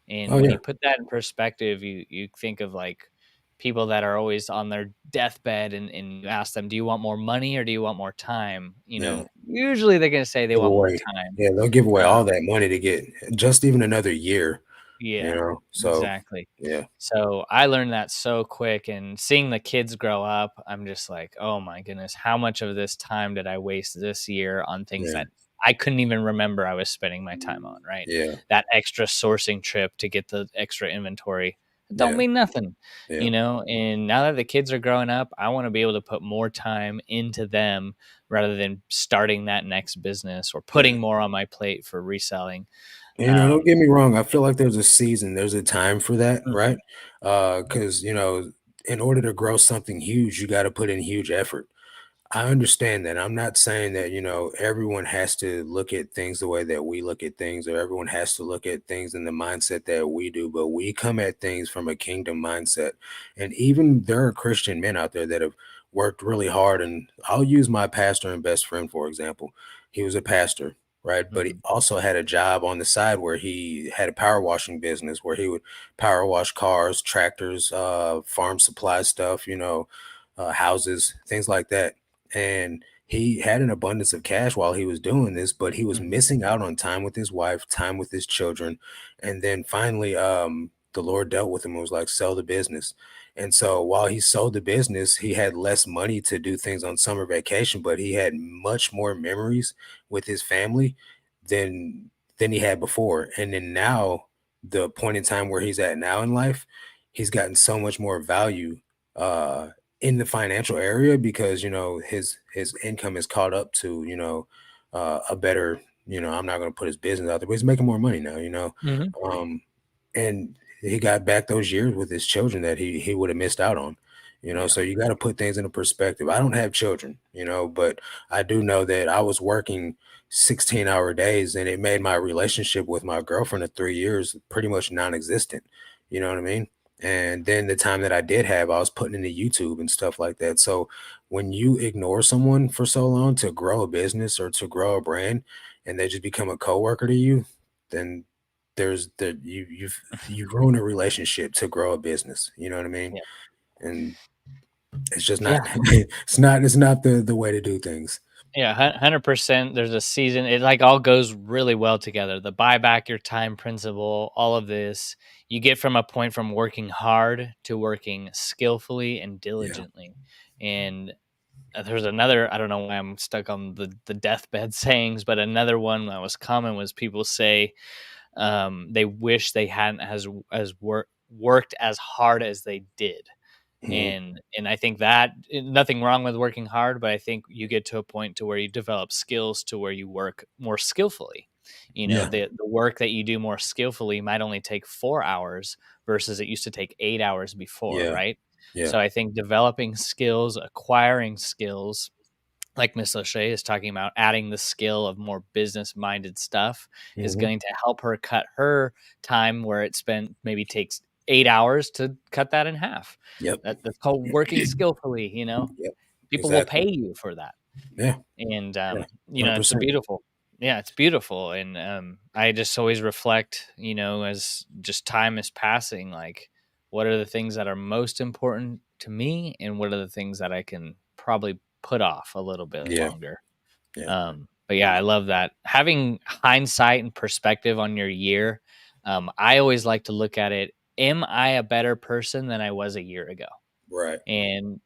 And Oh, when yeah. you put that in perspective, you think of like people that are always on their deathbed and you ask them, do you want more money or do you want more time? Yeah. Usually they're going to say they Give want more away. time. Yeah, they'll give away Uh, all that money to get just even another year, yeah, So, exactly. yeah. So I learned that so quick, and seeing the kids grow up, I'm just like, oh my goodness, how much of this time did I waste this year on things Yeah. that I couldn't even remember I was spending my time on, right? Yeah. That extra sourcing trip to get the extra inventory, it don't Yeah. mean nothing, Yeah. And now that the kids are growing up, I want to be able to put more time into them rather than starting that next business or Yeah. putting more on my plate for reselling. Don't Um, get me wrong. I feel like there's a season, there's a time for that, mhm, right? Because, in order to grow something huge, you got to put in huge effort. I understand that. I'm not saying that, everyone has to look at things the way that we look at things, or everyone has to look at things in the mindset that we do, but we come at things from a kingdom mindset. And even there are Christian men out there that have worked really hard. And I'll use my pastor and best friend, for example. He was a pastor, right? But he mhm, also had a job on the side where he had a power washing business where he would power wash cars, tractors, farm supply stuff, houses, things like that, and he had an abundance of cash while he was doing this, but he was mhm, missing out on time with his wife, time with his children. And then finally, the Lord dealt with him and was like, sell the business. And so while he sold the business, he had less money to do things on summer vacation, but he had much more memories with his family than than he had before. And then now the point in time where he's at now in life, he's gotten so much more value uh in the financial area because his income is caught up to a better, I'm not going to put his business out there, but he's making more money now, Mhm. um and he got back those years with his children that he would have missed out on. Yeah. So you got to put things into perspective. I don't have children, but I do know that I was working 16-hour days, and it made my relationship with my girlfriend of 3 years pretty much non-existent. You know what I mean? And then the time that I did have, I was putting into YouTube and stuff like that. So when you ignore someone for so long to grow a business or to grow a brand, and they just become a coworker to you, then there's the you ruin a relationship to grow a business. You know what I mean? Yeah. And it's just not Yeah. it's not the way to do things. Yeah, 100%. There's a season. It like all goes really well together. The buy back your time principle, all of this. You get from a point from working hard to working skillfully and Yeah. diligently. And there's another, I don't know why I'm stuck on the deathbed sayings, but another one that was common was people say they wish they hadn't worked as hard as they did. Mhm. And I think that nothing wrong with working hard, but I think you get to a point to where you develop skills to where you work more skillfully. Yeah. The work that you do more skillfully might only take 4 hours versus it used to take 8 hours before, Yeah. right? Yeah. So I think developing skills, acquiring skills, like Miss Lachey is talking about, adding the skill of more business minded stuff is Mhm. going to help her cut her time where it spent maybe takes 8 hours to cut that in half. Yep. That's called working skillfully. Yep. People will Exactly. pay you for that. Yeah. And Yeah. it's a 100%. beautiful, yeah, it's beautiful. And I just always reflect, as just time is passing, like what are the things that are most important to me and what are the things that I can probably put off a little bit Yeah. longer. Yeah. But yeah, I love that. Having hindsight and perspective on your year, I always like to look at it. Am I a better person than I was a year ago? Right. And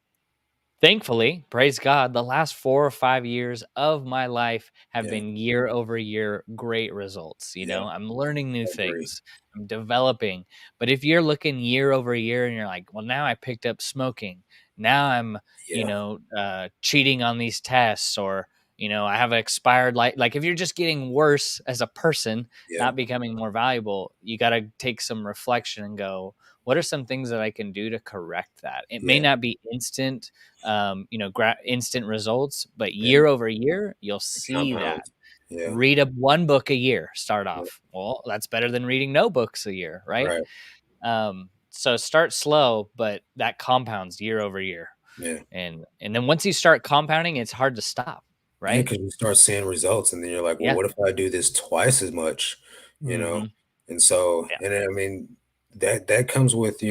thankfully, praise God, the last 4 or 5 years of my life have Yeah. been year over year great results. Yeah. I'm learning new I agree. things. I'm developing. But if you're looking year over year and you're like, well, now I picked up smoking. Now I'm, Yeah. cheating on these tests, or, I have an expired life. Like if you're just getting worse as a person, Yeah. not becoming more valuable, you got to take some reflection and go, what are some things that I can do to correct that? It may Yeah. not be instant, instant results, but Yeah. year over year, you'll It see that. compounds. Yeah. Read one book a year, start Yeah. off. Well, that's better than reading no books a year, right? Right. So start slow, but that compounds year over year. Yeah. And then once you start compounding, it's hard to stop, Yeah, right? because you start seeing results, and then you're like, well, Yeah. what if I do this twice as much? You know? Hmm. And so, Yeah. and then, I mean, that comes with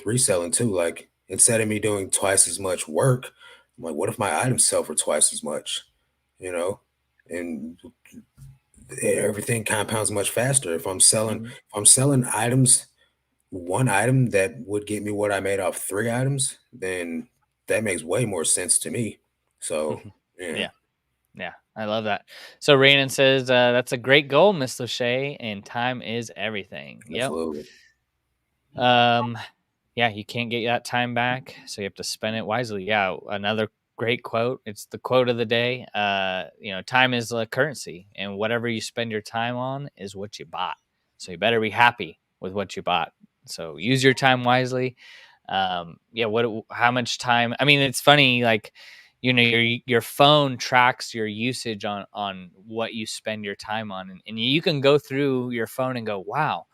reselling too. Like instead of me doing twice as much work, I'm like, what if my items sell for twice as much? You know, and everything compounds much faster. Mhm. If I'm selling items, one item that would get me what I made off three items, then that makes way more sense to me. So yeah, Yeah. Yeah, I love that. So Rhiannon says, "That's a great goal, Miss Lachey, and time is everything." Yep. absolutely. Um, yeah, you can't get that time back, so you have to spend it wisely. Yeah, another great quote. It's the quote of the day. Time is a currency, and whatever you spend your time on is what you bought. So you better be happy with what you bought. So use your time wisely. Yeah, how much time? I mean, it's funny, like, your phone tracks your usage on what you spend your time on, and you can go through your phone and go, wow.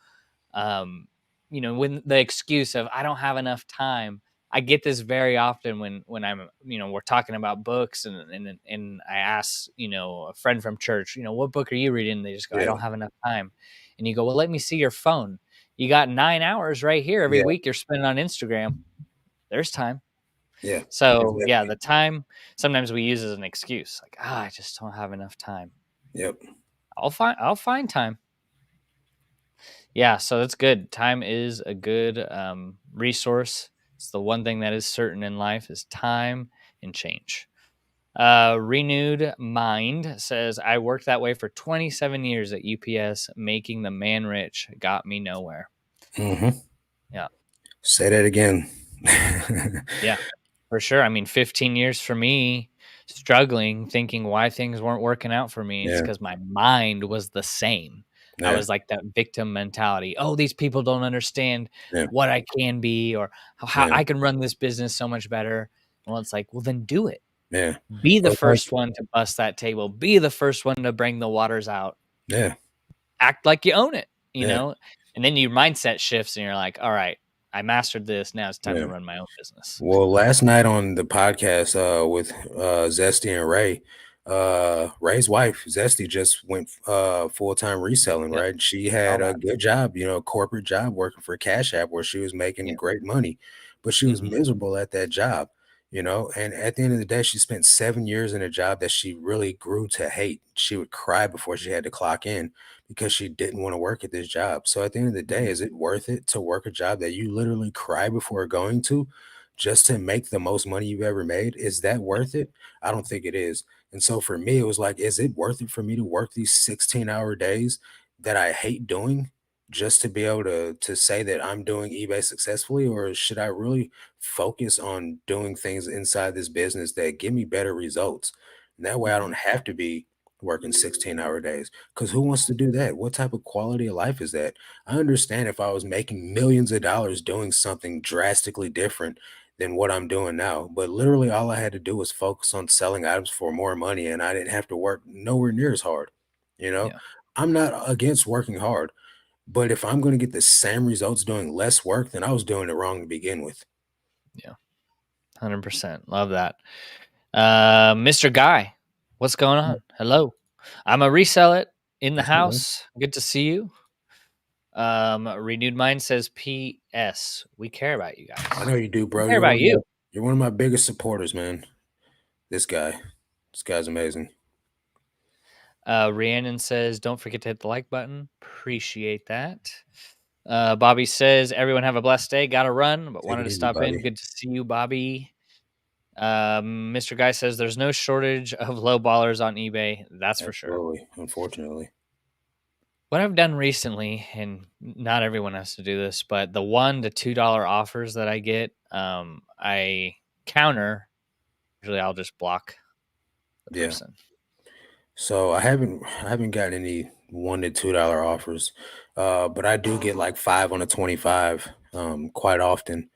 When the excuse of I don't have enough time, I get this very often when I'm, we're talking about books, and I ask, a friend from church, what book are you reading? And they just go, I Yeah, don't have enough time. And you go, well, let me see your phone. You got 9 hours right here every yeah, week you're spending on Instagram. There's time. yeah, So yeah, exactly. the time sometimes we use as an excuse, like, I just don't have enough time. Yep. I'll find time. Yeah, so that's good. Time is a good resource. It's the one thing that is certain in life is time and change. Renewed Mind says, I worked that way for 27 years at UPS, making the man rich got me nowhere. Mm-hmm. Yeah. Say that again. Yeah, for sure. I mean, 15 years for me, struggling, thinking why things weren't working out for me. It's Yeah, because my mind was the same. I yeah, was like that victim mentality. Oh, these people don't understand yeah, what I can be or how yeah, I can run this business so much better. Well, it's like, well, then do it. yeah. Be the But like, first one to bust that table. Be the first one to bring the waters out. yeah, Act like you own it, you yeah, know? And then your mindset shifts and you're like, all right, I mastered this. Now it's time yeah. to run my own business. Well, last night on the podcast with Zesty and Ray, Ray's wife, Zesty, just went full-time reselling, Yep. right? She Saw had a that. good job, corporate job working for Cash App where she was making Yeah. great money, but she was Mhm. miserable at that job, and at the end of the day, she spent 7 years in a job that she really grew to hate. She would cry before she had to clock in because she didn't want to work at this job. So at the end of the day, Mhm. is it worth it to work a job that you literally cry before going to? Just to make the most money you've ever made? Is that worth it? I don't think it is. And so for me, it was like, is it worth it for me to work these 16-hour days that I hate doing just to be able to say that I'm doing eBay successfully? Or should I really focus on doing things inside this business that give me better results? And that way I don't Mhm. have to be working 16-hour days. Because who wants to do that? What type of quality of life is that? I understand if I was making millions of dollars doing something drastically different than what I'm doing now. But literally, all I had to do was focus on selling items for more money, and I didn't have to work nowhere near as hard. You know, Yeah. I'm not against working hard, but if I'm going to get the same results doing less work, then I was doing it wrong to begin with. Yeah. 100%. Love that. Mr. Guy, what's going Yeah, on? Hello. I'm a reseller in the what's up, man? house. Good to see you. Renewed Mind says, P.S. We care about you I know guys. you do, We bro. care about you. You're one of my biggest supporters, man. This guy, this guy's amazing. Rhiannon says, don't forget to hit the like button. Appreciate that. Bobby says, everyone have a blessed day. Got to run, but Take wanted it to easy, stop in. buddy. Good to see you, Bobby. Mr. Guy says, there's no shortage of low ballers on eBay. That's for sure. Absolutely, unfortunately. What I've done recently, and not everyone has to do this, but the $1 to $2 offers that I get, I counter. Usually, I'll just block the Yeah. person. So I haven't gotten any $1 to $2 offers, but I do get like 5 on a 25 quite often,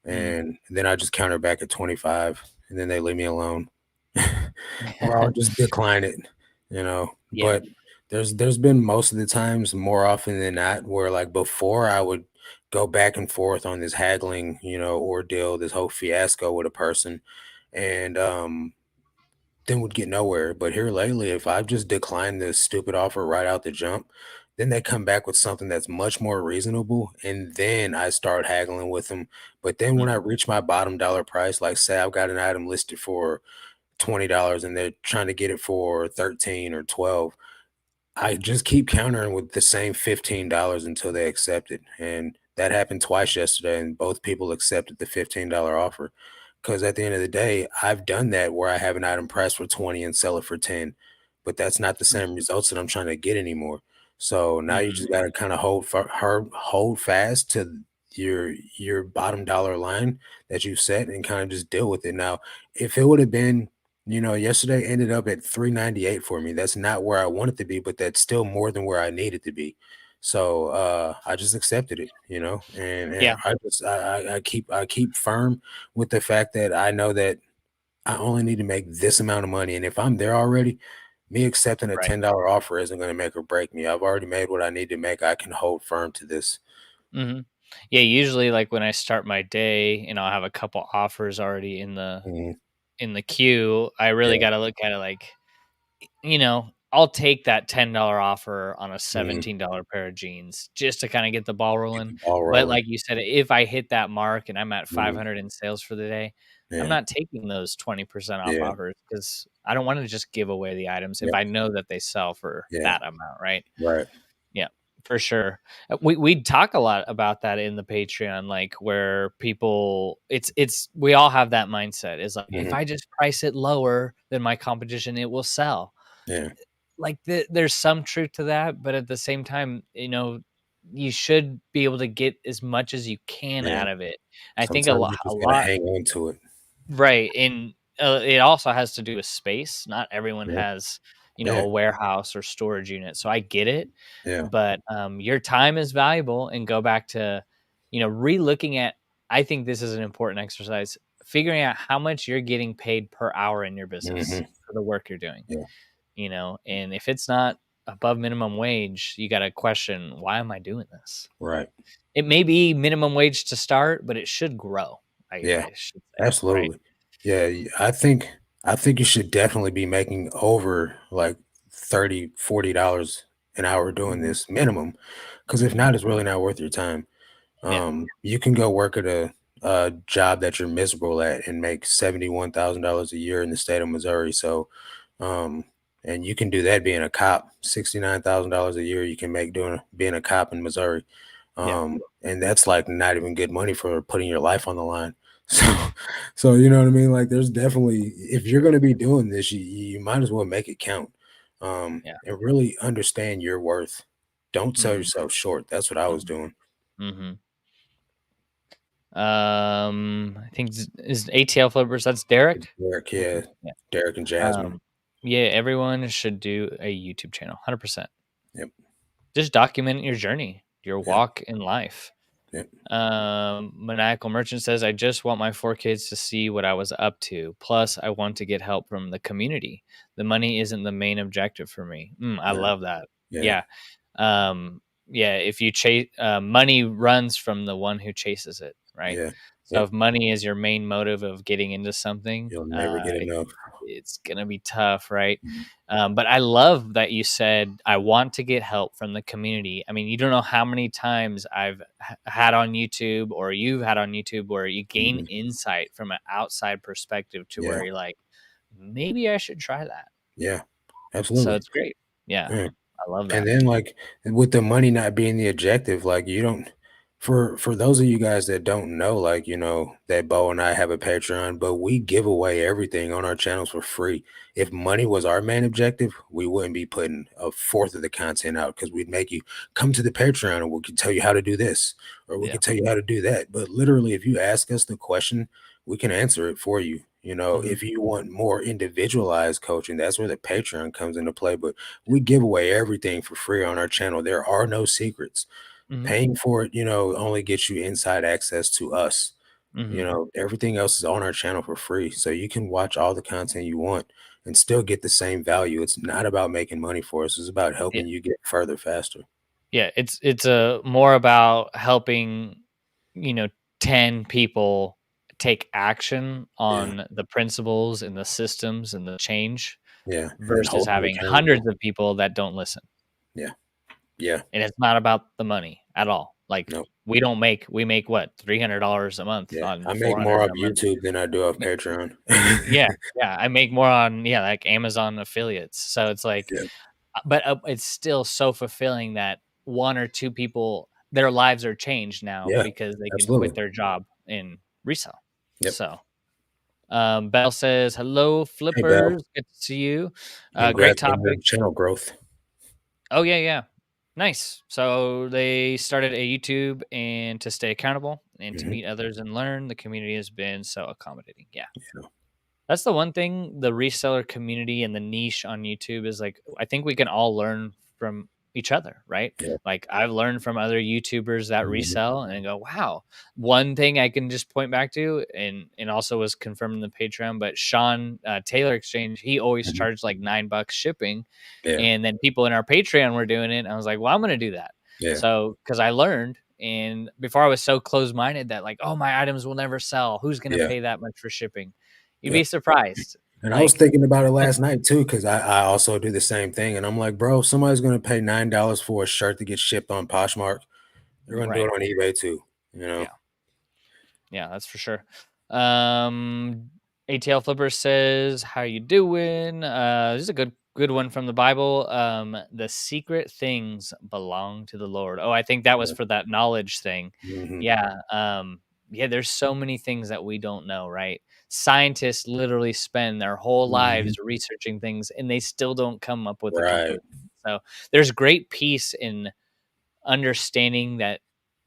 Mm. and then I just counter back at 25, and then they leave me alone, or I'll just decline it, Yeah. But there's been most of the times, more often than not, where like before I would go back and forth on this haggling, ordeal, this whole fiasco with a person, and then would get nowhere. But here lately, if I've just declined this stupid offer right out the jump, then they come back with something that's much more reasonable. And then I start haggling with them. But then when I Mhm. reach my bottom dollar price, like say I've got an item listed for $20 and they're trying to get it for 13 or 12, I just keep countering with the same $15 until they accept it. And that happened twice yesterday, and both people accepted the $15 offer. Because at the end of the day, I've done that where I have an item priced for 20 and sell it for 10, but that's not the same Mhm. results that I'm trying to get anymore. So now you Mhm. just got to kind of hold fast to your bottom dollar line that you've set and kind of just deal with it. Now, if it would have been yesterday ended up at 398 for me. That's not where I wanted to be, but that's still more than where I needed to be. So I just accepted it, and Yeah. I keep firm with the fact that I know that I only need to make this amount of money. And if I'm there already, me accepting a Right. $10 offer isn't going to make or break me. I've already made what I need to make. I can hold firm to this. Mhm. Yeah, usually, like, when I start my day and I'll have a couple offers already Mhm. in the queue, I really Yeah. gotta look at it like, I'll take that $10 offer on a Mhm. $17 pair of jeans just to kinda get the ball Get the rolling, ball but rolling. like you said, if I hit that mark and I'm at Mhm. 500 in sales for the day, I'm Yeah. not taking those 20% off Yeah. offers because I don't wanna just give away the items if Yep. I know that they sell for Yeah. that amount, right? Right. Yeah. For sure. We talk a lot about that in the Patreon, like where people it's we all have that mindset is like if Hmm. I just price it lower than my competition, it will sell. Yeah. Like there's some truth to that, but at the same time, you should be able to get as much as you can Yeah. out of it. I think Sometimes you a just gotta lot hang on to it. right, and it also has to do with space. Not everyone Yeah. has, Yeah. a warehouse or storage unit, so I get it. Yeah. But your time is valuable, and go back to, re-looking at. I think this is an important exercise. Figuring out how much you're getting paid per hour in your business Hmm. for the work you're doing. Yeah. And if it's not above minimum wage, you got to question, why am I doing this? Right. It may be minimum wage to start, but it should grow. I, Yeah. I should say, right? Absolutely. Yeah, I think you should definitely be making over like 30, $40 an hour doing Hmm. this minimum. Because if Hmm. not, it's really not worth your time. Yeah. You can go work at a job that you're miserable at and make $71,000 a year in the state of Missouri. So, um, and you can do that being a cop. $69,000 a year you can make doing being a cop in Missouri. Yeah. And that's like not even good money for putting your life on the line. So, so you know what I mean? Like, there's definitely, if you're going to be doing this, you might as well make it count. Yeah. And really understand your worth. Don't sell Hmm. yourself short. That's what I was Hmm. doing. Hmm. I think is ATL flippers. That's Derek. Derek, yeah, Yeah. Derek and Jasmine. Um, yeah. Everyone should do a YouTube channel. 100%. Yep, Just document your journey, your yep, walk in life. yep, Maniacal Merchant says, I just want my 4 kids to see what I was up to. Plus, I want to get help from the community. The money isn't the main objective for me. I yeah, love that. yeah, Yeah. Yeah. If you chase, money runs from the one who chases it, right? yeah, So yep. if money is your main motive of getting into something, You'll never get enough. it's gonna be tough, right? Mhm. But I love that you said, I want to get help from the community. I mean, you don't know how many times I've had on YouTube or you've had on YouTube where you gain Mhm. insight from an outside perspective to Yeah, where you're like, maybe I should try that. yeah, So absolutely. it's great. Yeah. Yeah. I love And that. then, like, with the money not being the objective, like, you don't, for those of you guys that don't know, like, that Bo and I have a Patreon, but we give away everything on our channels for free. If money was our main objective, we wouldn't be putting a fourth of the content out, because we'd make you come to the Patreon and we could tell you how to do this, or we Yeah. could tell you how to do that. But literally, if you ask us the question, we can answer it for you. Hmm. If you want more individualized coaching, that's where the Patreon comes into play. But we give away everything for free on our channel. There are no secrets. Hmm. Paying for it, only gets you inside access to us. Hmm. Everything else is on our channel for free. So you can watch all the content you want and still get the same value. It's not about making money for us. It's about Yeah. helping you get further faster. Yeah. It's a more about helping, you know, 10 people take action Yeah. on the principles and the systems and the change Yeah. And then versus hold you having accountable. hundreds of people that don't listen. Yeah. Yeah. And it's not about the money at all. Like No. we make what, $300 a month Yeah. on I make more 400 off a month. YouTube than I do off Yeah. Patreon. Yeah. Yeah. I make more on, like Amazon affiliates. So it's like, Yeah. but it's still so fulfilling that one or two people, their lives are changed now Yeah. because they can quit Absolutely. their job and resell. Yep. So, Bell says, "Hello, Hey, Bell. flippers. Good to see you. Great Congrats on your topic. channel growth. Oh yeah, yeah, nice. So they started a YouTube and to stay accountable and to Hmm. meet others and learn. The community has been so accommodating. Yeah, Yeah. that's the one thing, the reseller community and the niche on YouTube is like, I think we can all learn from each other, right? Yeah. Like I've learned from other YouTubers that Mhm. resell and go, wow. One thing I can just point back to, and also was confirmed in the Patreon, but Sean Taylor Exchange, he always Mhm. charged like $9 shipping, Yeah. and then people in our Patreon were doing it. And I was like, well, I'm gonna do that. Yeah. So because I learned, and before I was so closed minded that like, oh, my items will never sell. Who's gonna Yeah. pay that much for shipping? You'd be Yep. surprised. And I was Like, thinking about it last night too, because I also do the same thing. And I'm like, bro, if somebody's gonna pay $9 for a shirt to get shipped on Poshmark, they're gonna do right. it on eBay too. You know? Yeah. Yeah, that's for sure. Um, ATL Flipper says, how you doing? This is a good good one from the Bible. The secret things belong to the Lord. Oh, I think that was Yeah. for that knowledge thing. Hmm. Yeah. Yeah, there's so many things that we don't know, right? Scientists literally spend their whole Hmm. lives researching things and they still don't come up with a Right. conclusion. So there's great peace in understanding that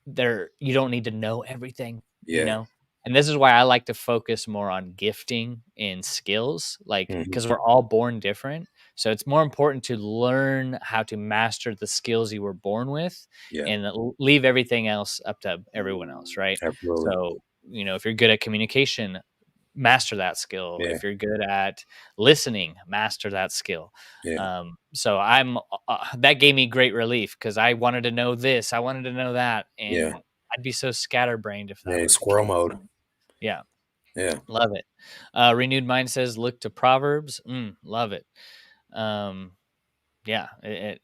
you don't need to know everything, you Yeah. know? And this is why I like to focus more on gifting and skills, like, Hmm. because we're all born different. So it's more important to learn how to master the skills you were born with Yeah. and leave everything else up to everyone else, right? Absolutely. So, if you're good at communication, master that skill. Yeah. If you're good at listening, master that skill. Yeah. So that gave me great relief because I wanted to know this, I wanted to know that, Yeah. and I'd be so scatterbrained if that Yeah. was the Squirrel case. mode. Yeah, Yeah. love it. Renewed Mind says, look to Proverbs. Love it. Um, yeah,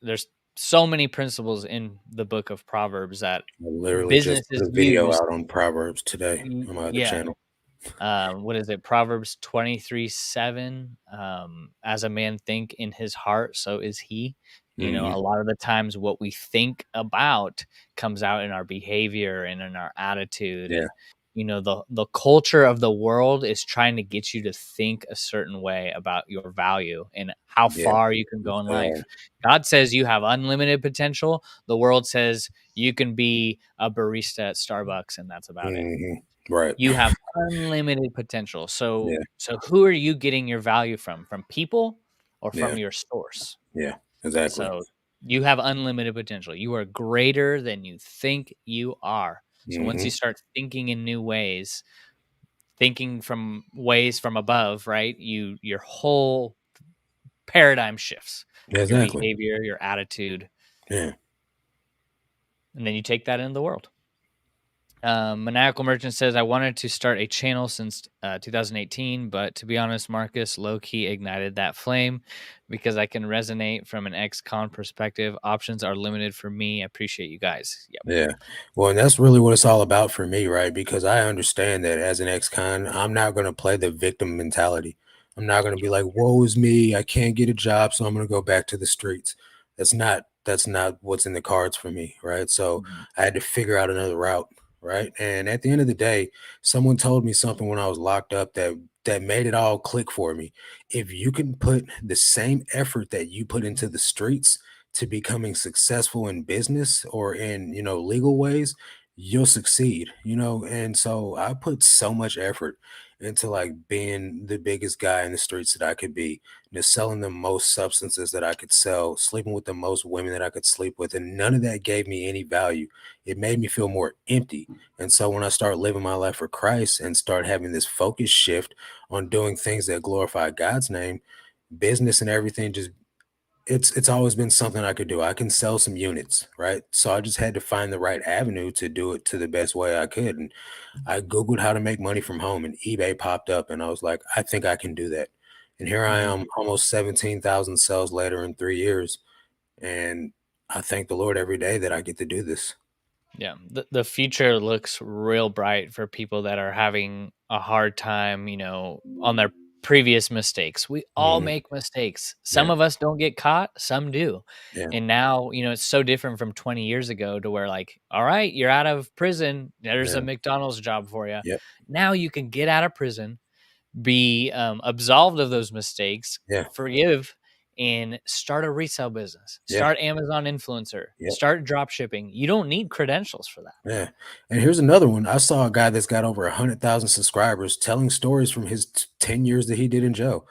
there's so many principles in the book of Proverbs that I literally just businesses put a video use. out on Proverbs today on my other Yeah, channel. what is it? Proverbs 23:7. As a man think in his heart, so is he. A Hmm. lot of the times what we think about comes out in our behavior and in our attitude. Yeah. And, the culture of the world is trying to get you to think a certain way about your value and how Yeah. far you can go in Uh, life. God says you have unlimited potential. The world says you can be a barista at Starbucks and that's about it. hmm. Right. You have unlimited potential. So Yeah. so who are you getting your value from? From people or Yeah. from your source? Yeah. Exactly. So you have unlimited potential. You are greater than you think you are. So once you Hmm. start thinking in new ways, thinking from ways from above, right? Your whole paradigm shifts. Your Exactly. behavior, your attitude, Yeah. and then you take that into the world. Maniacal Merchant says, I wanted to start a channel since 2018, but to be honest, Marcus low key ignited that flame because I can resonate from an ex con perspective. Options are limited for me. I appreciate you guys. Yep. Yeah. Well, and that's really what it's all about for me, right? Because I understand that as an ex-con, I'm not going to play the victim mentality. I'm not going to be like, "Woe is me, I can't get a job, so I'm going to go back to the streets." That's not what's in the cards for me, right? So Mhm. I had to figure out another route, right? And at the end of the day, someone told me something when I was locked up that made it all click for me. If you can put the same effort that you put into the streets to becoming successful in business or in legal ways, you'll succeed. And so I put so much effort into like being the biggest guy in the streets that I could be, selling the most substances that I could sell, sleeping with the most women that I could sleep with, and none of that gave me any value. It made me feel more empty. And so when I start living my life for Christ and start having this focus shift on doing things that glorify God's name, business and everything just it's always been something I could do. I can sell some units, right? So I just had to find the right avenue to do it to the best way I could. And I Googled how to make money from home and eBay popped up and I was like, I think I can do that. And here I Mhm. am almost 17,000 sales later in 3 years. And I thank the Lord every day that I get to do this. Yeah, the future looks real bright for people that are having a hard time, on their previous mistakes. We all Mhm. make mistakes. Some Yeah. of us don't get caught, some do. Yeah. And now, it's so different from 20 years ago to where like, all right, you're out of prison. There's a Yeah. McDonald's job for you. Yep. Now you can get out of prison, be absolved of those mistakes, Yeah. forgive, and start a resale business, Yeah. start Amazon influencer, Yep. start drop shipping. You don't need credentials for that. Yeah. And here's another one. I saw a guy that's got over 100,000 subscribers telling stories from his 10 years that he did in jail.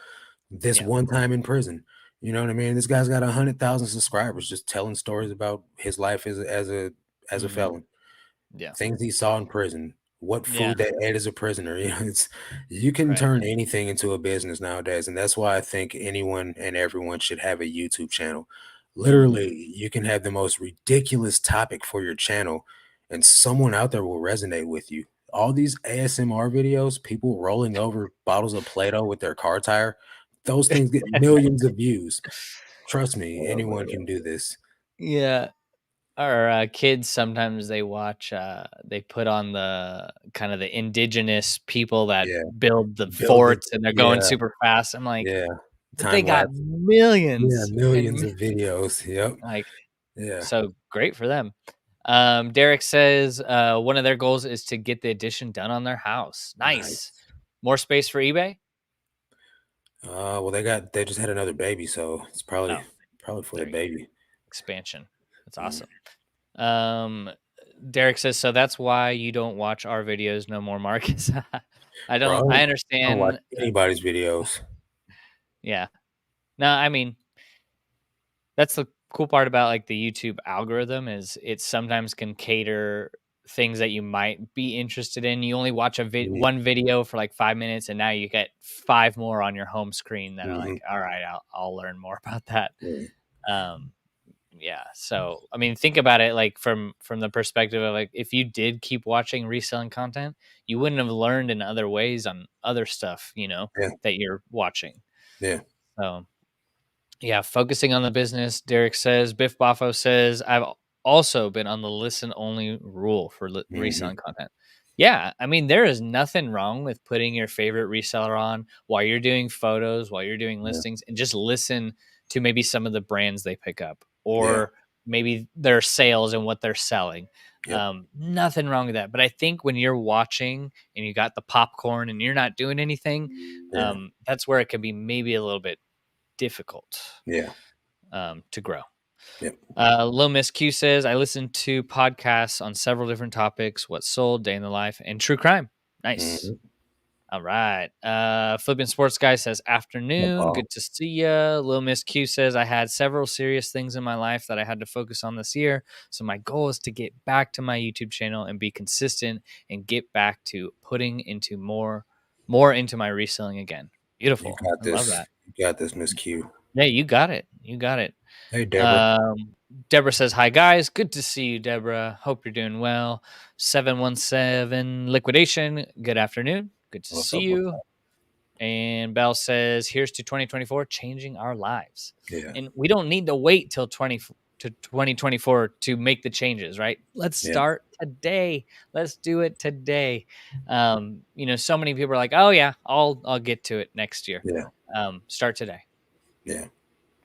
This Yeah. one time in prison. You know what I mean? This guy's got 100,000 subscribers just telling stories about his life as a Mhm. felon, Yeah. things he saw in prison, what Yeah. food they ate as a prisoner. You can Right. turn anything into a business nowadays, and that's why I think anyone and everyone should have a YouTube channel. Mhm. Literally, you can have the most ridiculous topic for your channel, and someone out there will resonate with you. All these ASMR videos, people rolling over bottles of Play-Doh with their car tire, those things get millions of views. Trust me, Oh my anyone can god. do this. Yeah. Our, kids sometimes they watch, they put on the kind of the indigenous people that Yeah, build the build it. forts and they're going Yeah, super fast. I'm like, yeah. but they Time got lapse. Yeah, millions millions and of videos. Yep. like, Yeah. so great for them. Derek says one of their goals is to get the addition done on their house. Nice. Nice. More space for eBay? Well, they just had another baby, so it's Oh, probably for the there you go. baby. Expansion. That's Mm. awesome. Um, Derek says, so that's why you don't watch our videos no more, Marcus. Bro, I I don't watch understand. anybody's videos. Yeah. No, I mean, that's the cool part about like the YouTube algorithm is it sometimes can cater things that you might be interested in. You only watch Mhm. one video for like 5 minutes, and now you get five more on your home screen that are Mhm. like, all right, I'll learn more about that. Yeah. Um, yeah. So I mean, think about it like from the perspective of like if you did keep watching reselling content, you wouldn't have learned in other ways on other stuff, Yeah. that you're watching. Yeah. So yeah, focusing on the business. Derek says, Biff Boffo says, I've also been on the listen only rule for Mhm. reselling content. Yeah, I mean, there is nothing wrong with putting your favorite reseller on while you're doing photos, while you're doing Yeah. listings, and just listen to maybe some of the brands they pick up Yeah. or maybe their sales and what they're selling. Yep. Nothing wrong with that. But I think when you're watching and you got the popcorn and you're not doing anything, Yeah. that's where it can be maybe a little bit difficult Yeah. to grow. Yep. Low Miss Q says, I listen to podcasts on several different topics: what sold, day in the life, and true crime. Nice. Mhm. All right. Flipping Sports Guy says, No afternoon. problem. Good to see ya. Lil Miss Q says, I had several serious things in my life that I had to focus on this year. So my goal is to get back to my YouTube channel and be consistent and get back to putting into more into my reselling again. You Beautiful. got I love this. that. You got this, Miss Q. Yeah, you got it. You got it. Hey, Deborah. Um, Deborah says, hi, guys. Good to see you, Deborah. Hope you're doing well. 717 Liquidation. Good afternoon. Good to What's see up? What's you. up? And Bell says, here's to 2024, changing our lives. Yeah. And we don't need to wait till 2024 to make the changes, right? Let's Yeah. start today. Let's do it today. So many people are like, oh yeah, I'll get to it next year. Yeah. Start today. Yeah.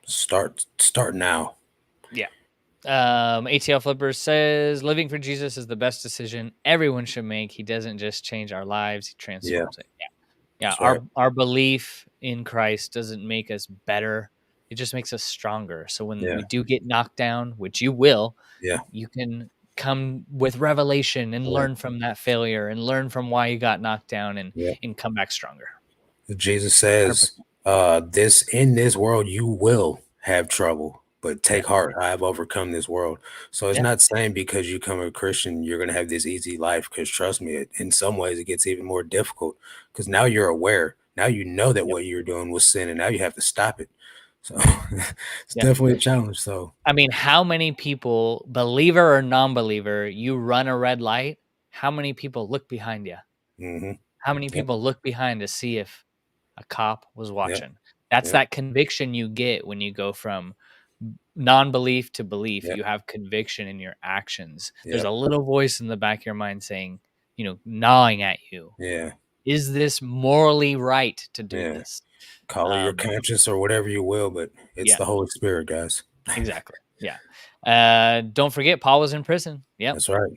Start now. Yeah. ATL Flipper says, living for Jesus is the best decision everyone should make. He doesn't just change our lives, he Yeah. transforms it. Yeah. Yeah. That's right. Our belief in Christ doesn't make us better. It just makes us stronger. So when Yeah. we do get knocked down, which you will, Yeah. you can come with revelation and Yeah. learn from that failure and learn from why you got knocked down Yeah. and come back stronger. Jesus says, 100%. this in this world you will have trouble, but Yeah. take heart, I have overcome this world. So it's Yeah. not saying because you become a Christian, you're gonna have this easy life. Because trust me, in some ways it gets even more difficult because now you're aware. Now you know that Yep. what you're doing was sin, and now you have to stop it. So it's Yeah. definitely a challenge. So I mean, how many people, believer or non-believer, you run a red light, how many people look behind you? hmm How many yep, people look behind to see if a cop was yep, watching? That's yep, that conviction you get when you go from non-belief to belief. yep, You have conviction in your actions. There's yep, a little voice in the back of your mind saying, gnawing at you. yeah, Is this morally right to do yeah. this? Call it your Um, conscience or whatever you will, but it's yeah, the Holy Spirit, guys. exactly. Yeah. Don't forget, Paul was in prison. Yep. That's right.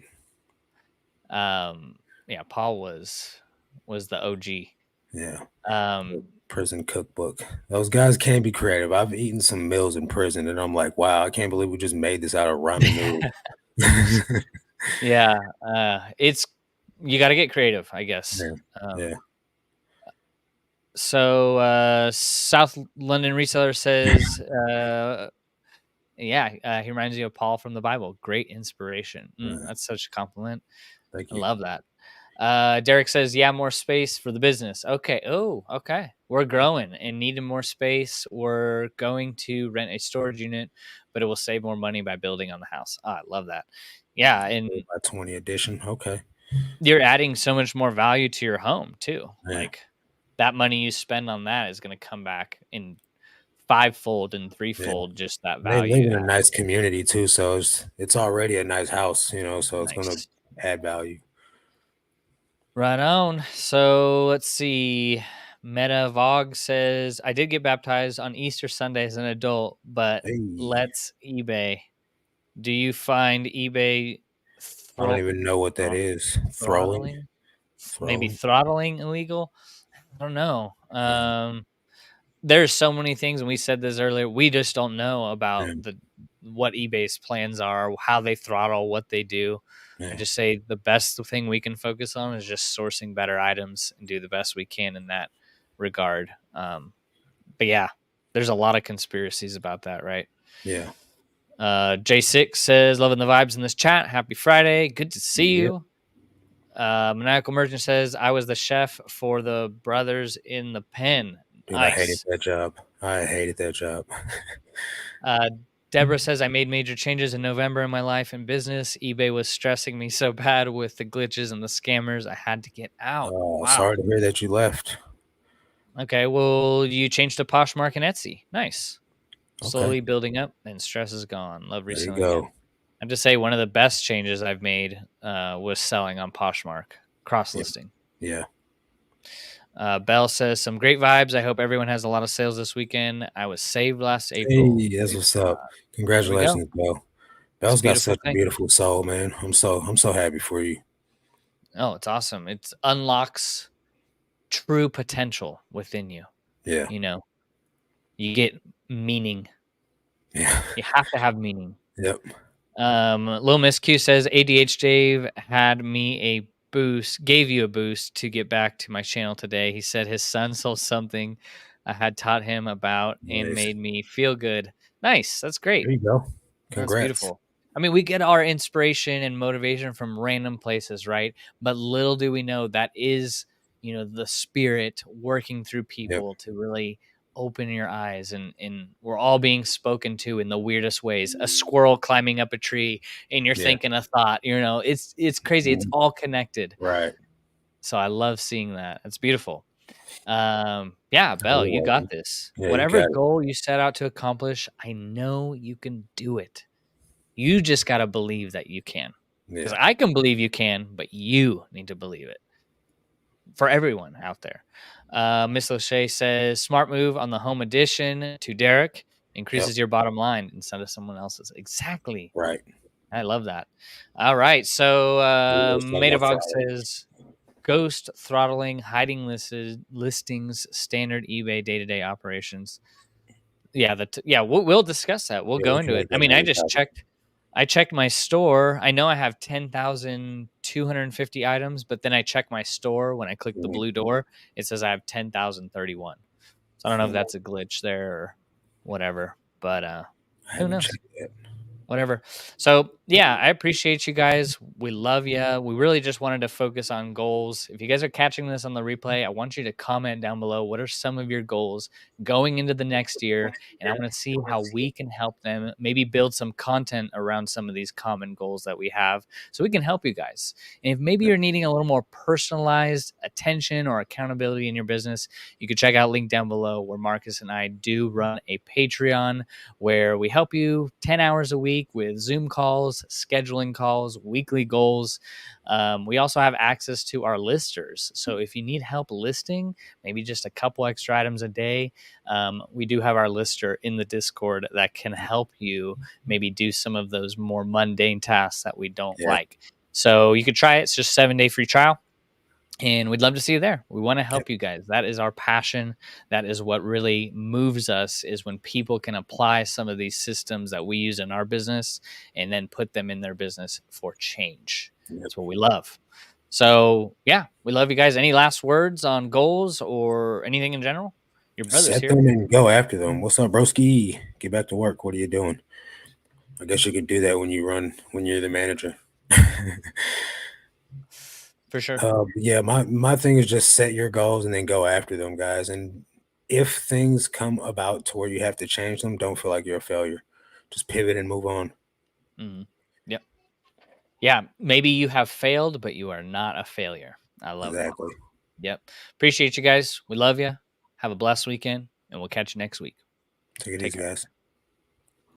Um, yeah, Paul was the OG. Yeah. Um, Prison cookbook. Those guys can be creative. I've eaten some meals in prison and I'm like, wow, I can't believe we just made this out of ramen noodles. yeah, it's you got to get creative, I guess. Yeah. Yeah. So South London reseller says, yeah, he reminds you of Paul from the Bible. Great inspiration. Yeah. That's such a compliment. Thank I you. love that. Derek says, yeah, more space for the business. Okay. Oh, okay. We're growing and needing more space. We're going to rent a storage unit, but it will save more money by building on the house. Oh, I love that. Yeah. And By 20 edition. Okay. you're adding so much more value to your home too. Yeah. Like that money you spend on that is going to come back in fivefold and Yeah. threefold, just that They value live you in a have. nice community too, so it's already a nice house, so it's gonna Nice. add value. Right on. So let's see. Meta Vogue says, I did get baptized on Easter Sunday as an adult, but Hey, let's eBay. Do you find eBay I don't thro- even know what that thro- is. Throwing, throttling? Maybe throwing. throttling illegal? I don't know. Yeah, There's so many things, and we said this earlier. We just don't know about yeah, the what eBay's plans are, how they throttle, what they do. I yeah, just say the best thing we can focus on is just sourcing better items and do the best we can in that regard. But yeah, there's a lot of conspiracies about that, right? yeah. J6 says, loving the vibes in this chat. Happy Friday. Good to see Yep. you. Maniacal Merchant says, I was the chef for the brothers in the pen. Dude, I hated Nice. that job. I hated that job. Uh, Deborah says, I made major changes in November in my life and business. eBay was stressing me so bad with the glitches and the scammers. I had to get out. Wow. Sorry to hear that you left. Okay. Well, you changed to Poshmark and Etsy. Nice. Okay, Slowly building up and stress is gone. Love there you reselling again. go. I have to say, one of the best changes I've made was selling on Poshmark, cross Yeah, listing. yeah. Bell says, some great vibes. I hope everyone has a lot of sales this weekend. I was saved last April. Hey, that's Praise what's God. up. There we go. Congratulations, Bell. It's a Bell's got beautiful such a thing. beautiful soul, man. I'm so happy for you. Oh, it's awesome. It unlocks true potential within you. Yeah, You know, you get meaning. yeah, You have to have meaning. yep. Lil Miss Q says ADH Dave had me a boost, gave you a boost to get back to my channel today. He said his son sold something I had taught him about and Nice. made me feel good. Nice. That's great. There you go. That's Congrats. beautiful. I mean, we get our inspiration and motivation from random places, right? But little do we know that is, the spirit working through Yep, people to really open your eyes, and we're all being spoken to in the weirdest ways. A squirrel climbing up a tree and you're yeah. thinking a thought, it's crazy. It's Mhm. all connected. Right. So I love seeing that. It's beautiful. Yeah, You're Belle, you got welcome. this. Yeah, you Whatever got it. goal you set out to accomplish, I know you can do it. You just got to believe that you can. Because Yeah, I can believe you can, but you need to believe it for everyone out there. Miss Lachey says, smart move on the home edition to Derek yep. increases your bottom line instead of someone else's. Exactly. Right. I love that. All right. So We were talking about Matavog Friday. says, ghost throttling, hiding listings, standard eBay day to day operations. Yeah, we'll discuss that. We'll Yeah, go we into can it. make I that mean, main topic. I checked my store. I know I have 10,250 items, but then I check my store when I click the Mhm. blue door, it says I have 10,031. So I don't know if that's a glitch there or whatever, but I who haven't knows? checked that. Whatever. So yeah, I appreciate you guys. We love you. We really just wanted to focus on goals. If you guys are catching this on the replay, I want you to comment down below what are some of your goals going into the next year, and I want to see how we can help them maybe build some content around some of these common goals that we have so we can help you guys. And if maybe Yep. you're needing a little more personalized attention or accountability in your business, you can check out link down below where Marcus and I do run a Patreon where we help you 10 hours a week with Zoom calls, scheduling calls, weekly goals. We also have access to our listers. So if you need help listing, maybe just a couple extra items a day, we do have our lister in the Discord that can help you maybe do some of those more mundane tasks that we don't Yeah. like. So you could try it. It's just 7-day free trial. And we'd love to see you there. We want to Yep. help you guys. That is our passion. That is what really moves us, is when people can apply some of these systems that we use in our business and then put them in their business for change. Yep. That's what we love. So yeah, we love you guys. Any last words on goals or anything in general? Your brother's Set here. them and go after them. What's up, broski? Get back to work. What are you doing? I guess you can do that when you're the manager. For sure. Yeah, my thing is just set your goals and then go after them, guys. And if things come about to where you have to change them, don't feel like you're a failure. Just pivot and move on. Mhm. Yep. Yeah. Maybe you have failed, but you are not a failure. I love that. Exactly. Yep. Appreciate you guys. We love you. Have a blessed weekend, and we'll catch you next week. Take it Take easy, care. guys.